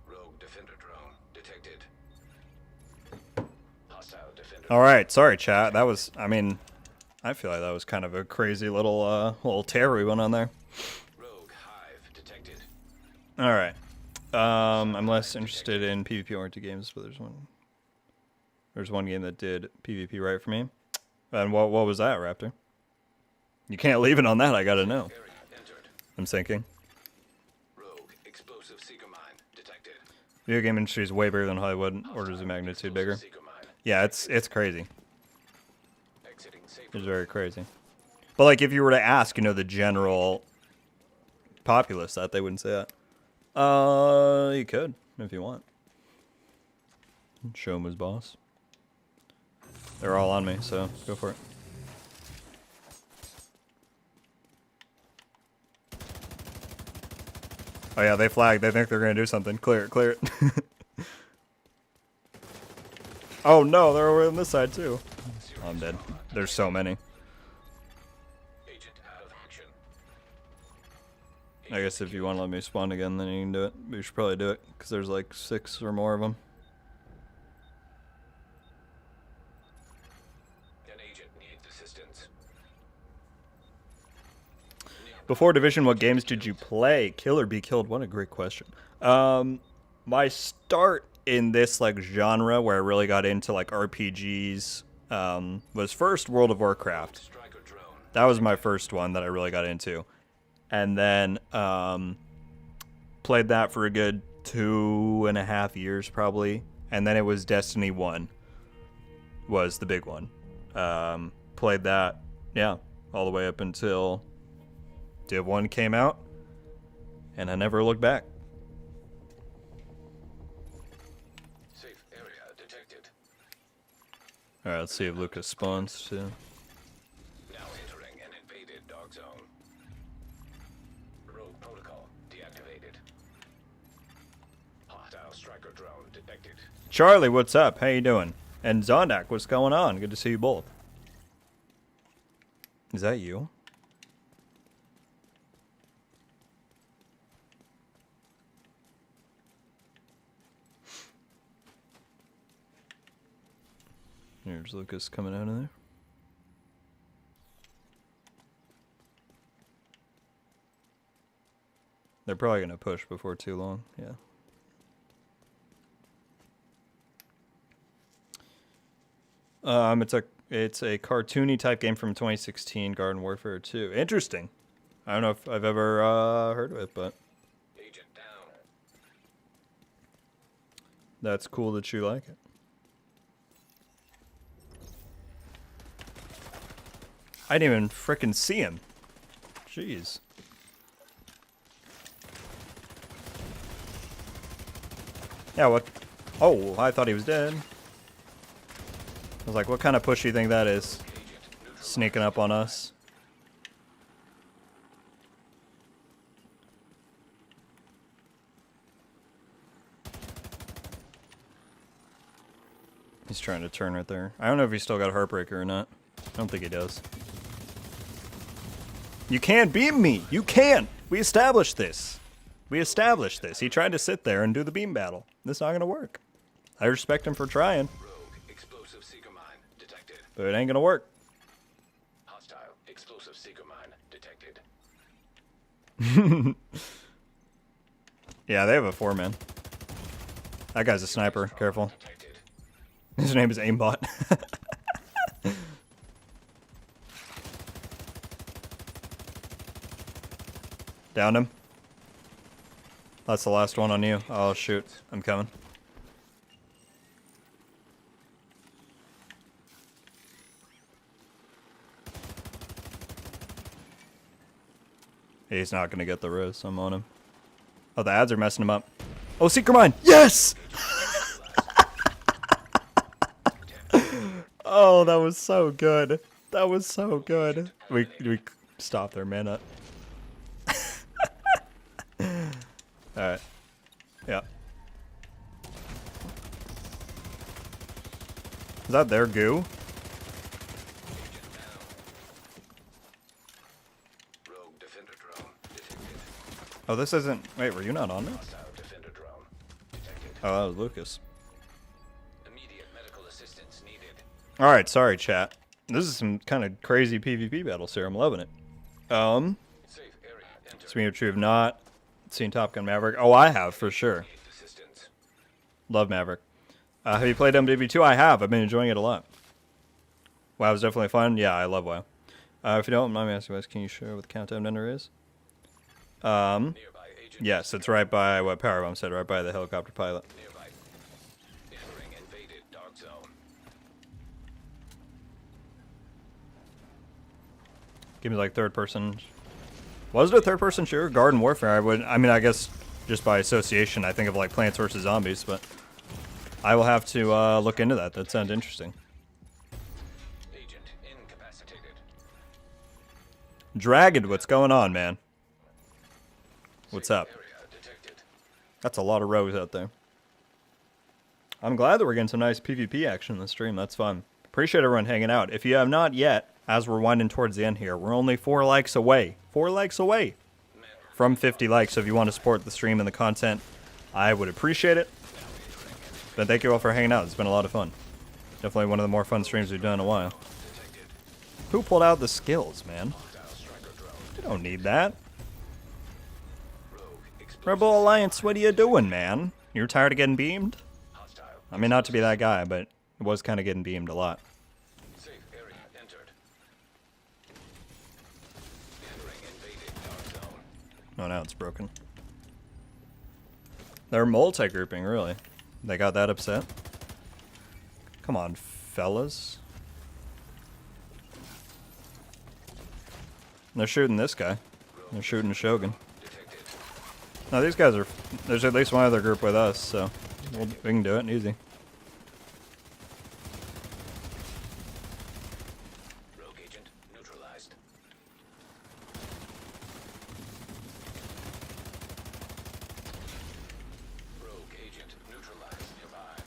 B: Rogue defender drone detected. Hostile defender.
A: Alright, sorry chat. That was, I mean, I feel like that was kind of a crazy little terror we went on there.
B: Rogue hive detected.
A: Alright. I'm less interested in PvP oriented games, but there's one game that did PvP right for me. And what was that, Raptor? You can't leave it on that, I gotta know.
B: Area entered.
A: I'm thinking.
B: Rogue explosive seeker mine detected.
A: Video game industry is way bigger than Hollywood, orders of magnitude bigger.
B: Explosive seeker mine.
A: Yeah, it's crazy.
B: Exiting safe.
A: It's very crazy. But like if you were to ask, you know, the general populace that, they wouldn't say that. You could, if you want. Show him his boss. They're all on me, so go for it. Oh yeah, they flagged. They think they're gonna do something. Clear it, clear it. Oh no, they're over on this side too. Oh, I'm dead. There's so many.
B: Agent out of action.
A: I guess if you want to let me spawn again, then you can do it. But you should probably do it, because there's like 6 or more of them.
B: An agent needs assistance.
A: Before Division, what games did you play? Kill or be killed? What a great question. My start in this like genre where I really got into like RPGs was first World of Warcraft.
B: Striker drone.
A: That was my first one that I really got into. And then played that for a good 2.5 years probably. And then it was Destiny 1 was the big one. Played that, yeah, all the way up until Div 1 came out. And I never looked back.
B: Safe area detected.
A: Alright, let's see if Lucas spawns too.
B: Now entering an invaded dog zone. Rogue protocol deactivated. Hostile striker drone detected.
A: Charlie, what's up? How you doing? And Zondak, what's going on? Good to see you both. Is that you? Here's Lucas coming out of there. They're probably gonna push before too long, yeah. It's a cartoony type game from 2016, Garden Warfare 2. Interesting. I don't know if I've ever heard of it, but
B: Agent down.
A: that's cool that you like it. I didn't even frickin' see him. Jeez. Yeah, what? Oh, I thought he was dead. I was like, what kind of push do you think that is? Sneaking up on us. He's trying to turn right there. I don't know if he's still got a Heartbreaker or not. I don't think he does. You can't beam me! You can't! We established this. We established this. He tried to sit there and do the beam battle. This is not gonna work. I respect him for trying.
B: Rogue explosive seeker mine detected.
A: But it ain't gonna work.
B: Hostile explosive seeker mine detected.
A: Yeah, they have a 4-man. That guy's a sniper. Careful.
B: Detected.
A: His name is Aimbot. Downed him. That's the last one on you. Oh, shoot. I'm coming. He's not going to get the res. I'm on him. Oh, the ads are messing him up. Oh, Seeker Mine! Yes! Oh, that was so good. That was so good. We stopped their mana. Alright. Yeah. Is that their goo?
B: Rogue defender drone detected.
A: Oh, this isn't... Wait, were you not on it?
B: Hostile defender drone detected.
A: Oh, that was Lucas.
B: Immediate medical assistance needed.
A: Alright, sorry, chat. This is some kind of crazy PvP battles here. I'm loving it.
B: Safe area entered.
A: So we have not seen Top Gun Maverick. Oh, I have, for sure.
B: Assistance.
A: Love Maverick. Have you played MW2? I have. I've been enjoying it a lot. WoW was definitely fun. Yeah, I love WoW. If you don't mind me asking, guys, can you share what the countdown ender is?
B: Nearby agent.
A: Yes, it's right by what Powerbomb said, right by the helicopter pilot.
B: Nearby. Entering invaded dark zone.
A: Give me like third person. Was it a third person shooter? Garden Warfare. I mean, I guess just by association, I think of like Plants vs Zombies, but I will have to look into that. That sounds interesting.
B: Agent incapacitated.
A: Dragon, what's going on, man? What's up?
B: Area detected.
A: That's a lot of rogues out there. I'm glad that we're getting some nice PvP action in the stream. That's fun. Appreciate everyone hanging out. If you have not yet, as we're winding towards the end here, we're only 4 likes away. 4 likes away from 50 likes. So if you want to support the stream and the content, I would appreciate it. But thank you all for hanging out. It's been a lot of fun. Definitely one of the more fun streams we've done in a while. Who pulled out the skills, man? You don't need that. Rebel Alliance, what are you doing, man? You're tired of getting beamed?
B: Hostile.
A: I mean, not to be that guy, but it was kind of getting beamed a lot.
B: Safe area entered. Entering invaded dark zone.
A: Oh, now it's broken. They're multi-grouping, really. They got that upset? Come on, fellas. They're shooting this guy. They're shooting Shogun.
B: Detected.
A: No, these guys are... There's at least one other group with us, so we can do it easy.
B: Rogue agent neutralized. Rogue agent neutralized nearby.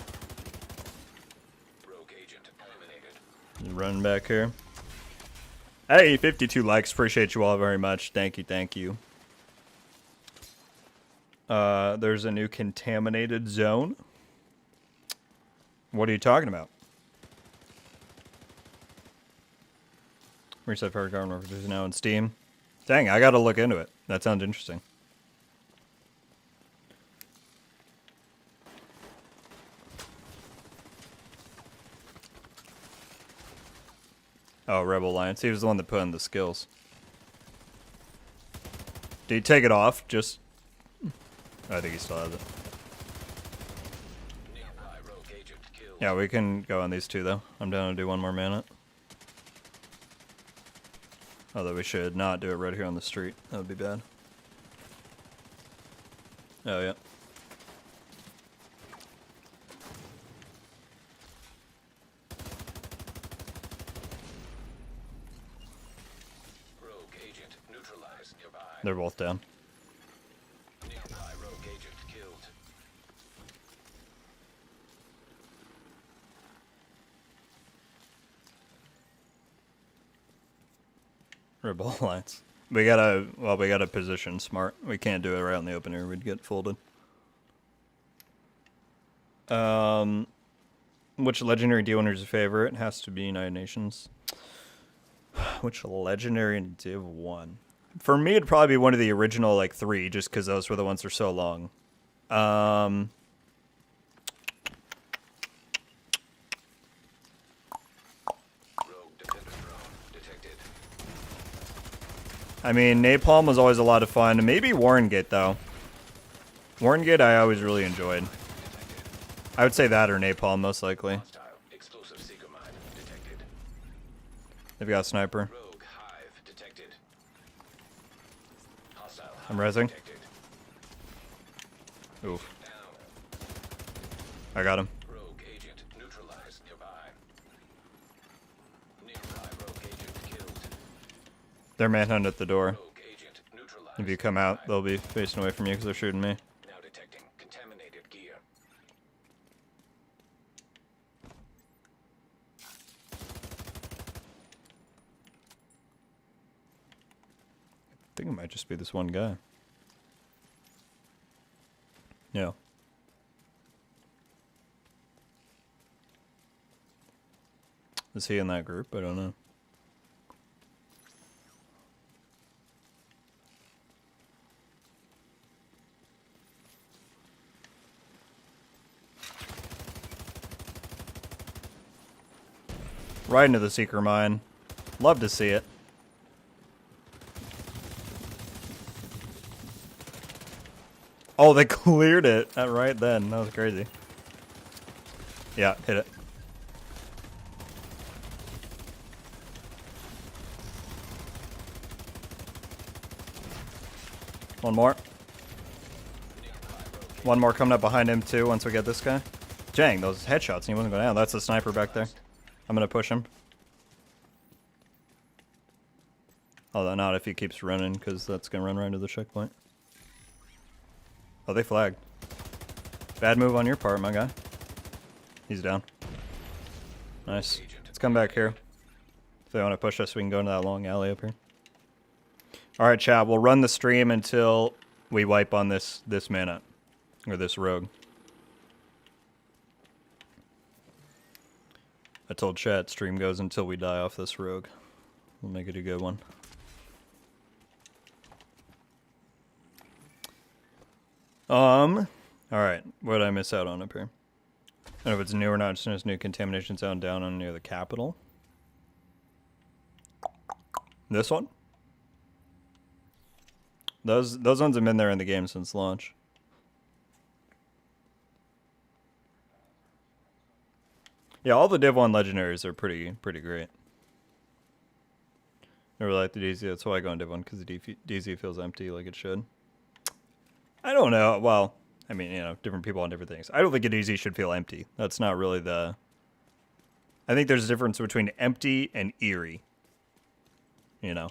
B: Rogue agent eliminated.
A: Just running back here. Hey, 52 likes. Appreciate you all very much. Thank you, thank you. There's a new contaminated zone. What are you talking about? Reset Fire Garden Workers is now on Steam. Dang, I gotta look into it. That sounds interesting. Oh, Rebel Alliance. He was the one that put in the skills. Did he take it off? Just... I think he still has it.
B: Nearby rogue agent killed.
A: Yeah, we can go on these two, though. I'm down to do one more minute. Although we should not do it right here on the street. That would be bad. Oh, yeah.
B: Rogue agent neutralized nearby.
A: They're both down.
B: Nearby rogue agent killed.
A: Rebel Alliance. We gotta position smart. We can't do it right in the open air. We'd get folded. Which legendary D1 is your favorite? It has to be United Nations. Which legendary in Div 1? For me, it'd probably be one of the original, like, 3, just because those were the ones that are so long.
B: Rogue defender drone detected.
A: I mean, Napalm was always a lot of fun. Maybe Warren Gate, though. Warren Gate I always really enjoyed. I would say that or Napalm, most likely.
B: Hostile explosive seeker mine detected.
A: They've got a sniper.
B: Rogue hive detected. Hostile hive
A: I'm rezzing.
B: detected.
A: Oof.
B: Down.
A: I got him.
B: Rogue agent neutralized nearby. Nearby rogue agent killed.
A: They're manhunt at the door.
B: Rogue agent neutralized.
A: If you come out,
B: nearby.
A: they'll be facing away from you because they're shooting me.
B: Now detecting contaminated gear.
A: I think it might just be this one guy. Yeah. Is he in that group? I don't know. Right into the seeker mine. Love to see it. Oh, they cleared it right then. That was crazy. Yeah, hit it. One more. One more coming up behind him too once we get this guy. Dang, those headshots and he wasn't going down. That's a sniper back there. I'm gonna push him. Although not if he keeps running, because that's gonna run right into the checkpoint. Oh, they flagged. Bad move on your part, my guy. He's down. Nice. Let's come back here. If they want to push us, we can go into that long alley up here. Alright, chat. We'll run the stream until we wipe on this man up. Or this rogue. I told chat stream goes until we die off this rogue. We'll make it a good one. Alright, what did I miss out on up here? I don't know if it's new or not. As soon as new contamination zone down on near the capital. This one? Those ones have been there in the game since launch. Yeah, all the Div 1 legendaries are pretty great. Never like the DZ, that's why I go on Div 1, because the DZ feels empty like it should. I don't know. Well, I mean, you know, different people on different things. I don't think a DZ should feel empty. That's not really the... I think there's a difference between empty and eerie. You know?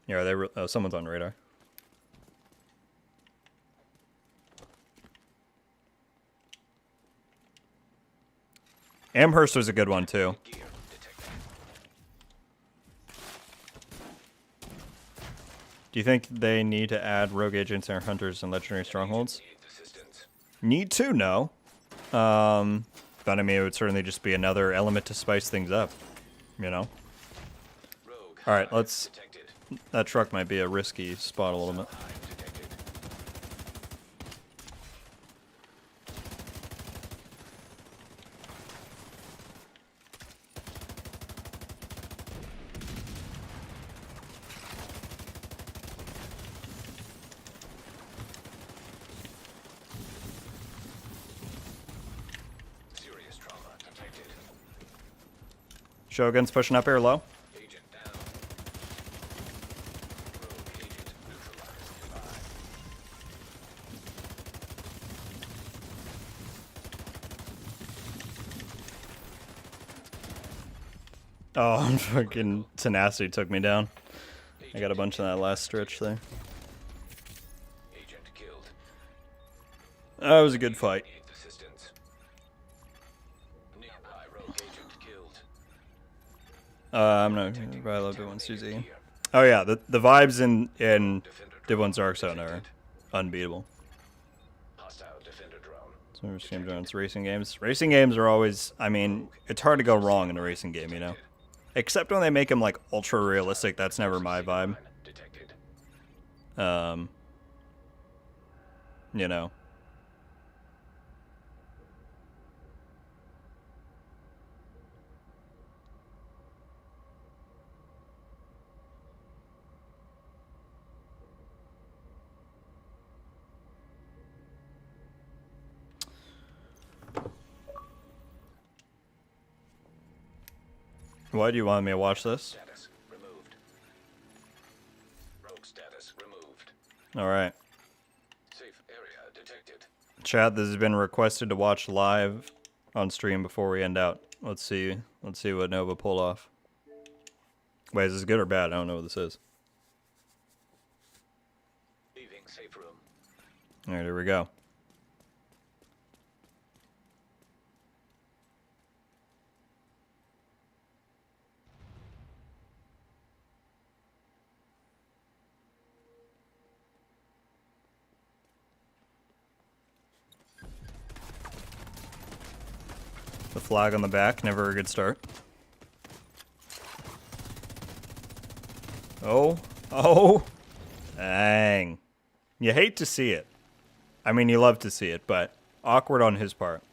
A: Yeah, are they... Oh, someone's on radar. Amherst was a good one, too.
B: Gear detected.
A: Do you think they need to add rogue agents and hunters and legendary strongholds?
B: Needs assistance.
A: Need to, no. But I mean, it would certainly just be another element to spice things up. You know?
B: Rogue
A: Alright,
B: hive
A: let's...
B: detected.
A: That truck might be a risky spot a little bit.
B: Hive detected. Serious trauma detected.
A: Shogun's pushing up here low. Oh, fucking tenacity took me down. I got a bunch in that last stretch there.
B: Agent killed.
A: That was a good fight.
B: Needs assistance. Nearby rogue agent killed.
A: I'm not gonna probably love Div 1 CZ. Oh yeah, the vibes in Div 1 Dark Zone are unbeatable.
B: Hostile defender drone.
A: So we're just game drones, racing games. Racing games are always, I mean, it's hard to go wrong in a racing game, you know? Except when they make them like ultra realistic, that's never my vibe.
B: Detected.
A: You know. Why do you want me to watch this?
B: Status removed. Rogue status removed.
A: Alright.
B: Safe area detected.
A: Chat, this has been requested to watch live on stream before we end out. Let's see what Nova pulled off. Wait, is this good or bad? I don't know what this is.
B: Leaving safe room.
A: Alright, here we go. The flag on the back, never a good start. Oh, dang. You hate to see it. I mean, you love to see it, but awkward on his part.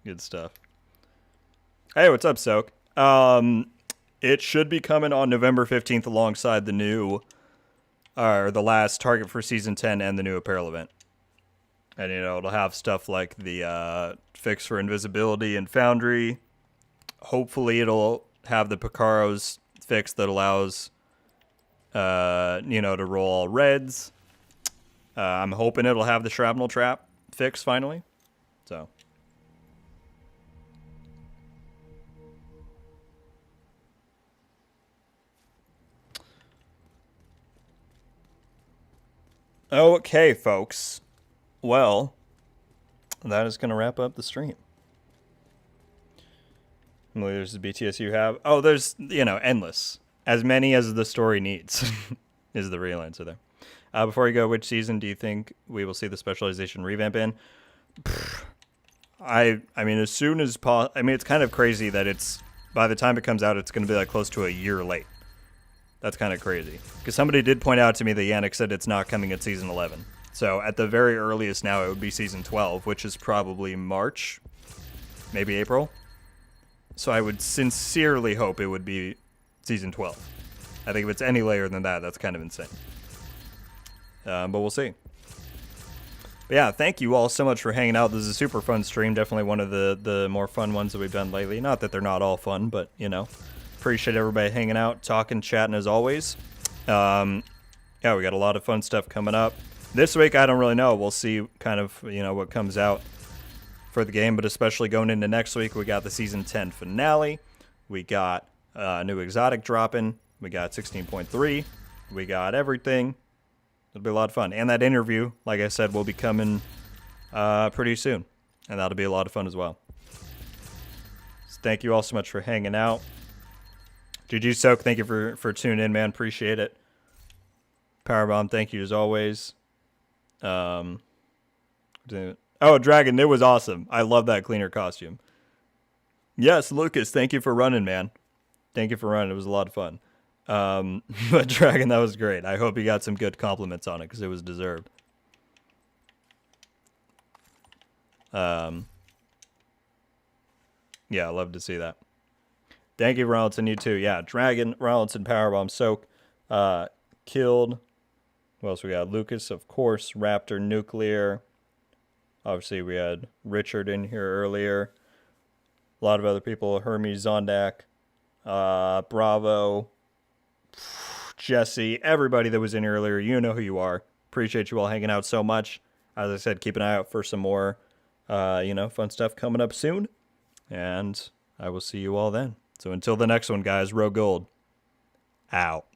A: Good stuff. Hey, what's up, Soak? It should be coming on November 15th alongside the new, or the last target for Season 10 and the new apparel event. And, you know, it'll have stuff like the fix for invisibility and Foundry. Hopefully it'll have the Picaro's fix that allows, you know, to roll all reds. I'm hoping it'll have the Shrapnel Trap fix finally. So. Okay, folks. Well, that is going to wrap up the stream. There's the BTS you have. Oh, there's, you know, endless. As many as the story needs is the real answer there. Before we go, which season do you think we will see the specialization revamp in? I mean, as soon as possible. I mean, it's kind of crazy that it's, by the time it comes out, it's going to be like close to a year late. That's kind of crazy. Because somebody did point out to me that Yannick said it's not coming at season 11. So at the very earliest now, it would be season 12, which is probably March, maybe April. So I would sincerely hope it would be season 12. I think if it's any later than that, that's kind of insane. But we'll see. But yeah, thank you all so much for hanging out. This is a super fun stream. Definitely one of the more fun ones that we've done lately. Not that they're not all fun, but, you know, appreciate everybody hanging out, talking, chatting as always. Yeah, we got a lot of fun stuff coming up. This week, I don't really know. We'll see kind of, you know, what comes out for the game, but especially going into next week, we got the Season 10 finale. We got new exotic dropping. We got 16.3. We got everything. It'll be a lot of fun. And that interview, like I said, will be coming pretty soon. And that'll be a lot of fun as well. So thank you all so much for hanging out. GG Soak, thank you for tuning in, man. Appreciate it. Powerbomb, thank you as always. Oh, Dragon, it was awesome. I love that cleaner costume. Yes, Lucas, thank you for running, man. Thank you for running. It was a lot of fun. But Dragon, that was great. I hope you got some good compliments on it because it was deserved. Yeah, I love to see that. Thank you, Ronaldson. You too. Yeah, Dragon, Ronaldson, Powerbomb, Soak, Killed. What else we got? Lucas, of course. Raptor, Nuclear. Obviously, we had Richard in here earlier. A lot of other people. Hermes, Zondak, Bravo, Jesse, everybody that was in here earlier. You know who you are. Appreciate you all hanging out so much. As I said, keep an eye out for some more, you know, fun stuff coming up soon. And I will see you all then. So until the next one, guys, Row Gold out.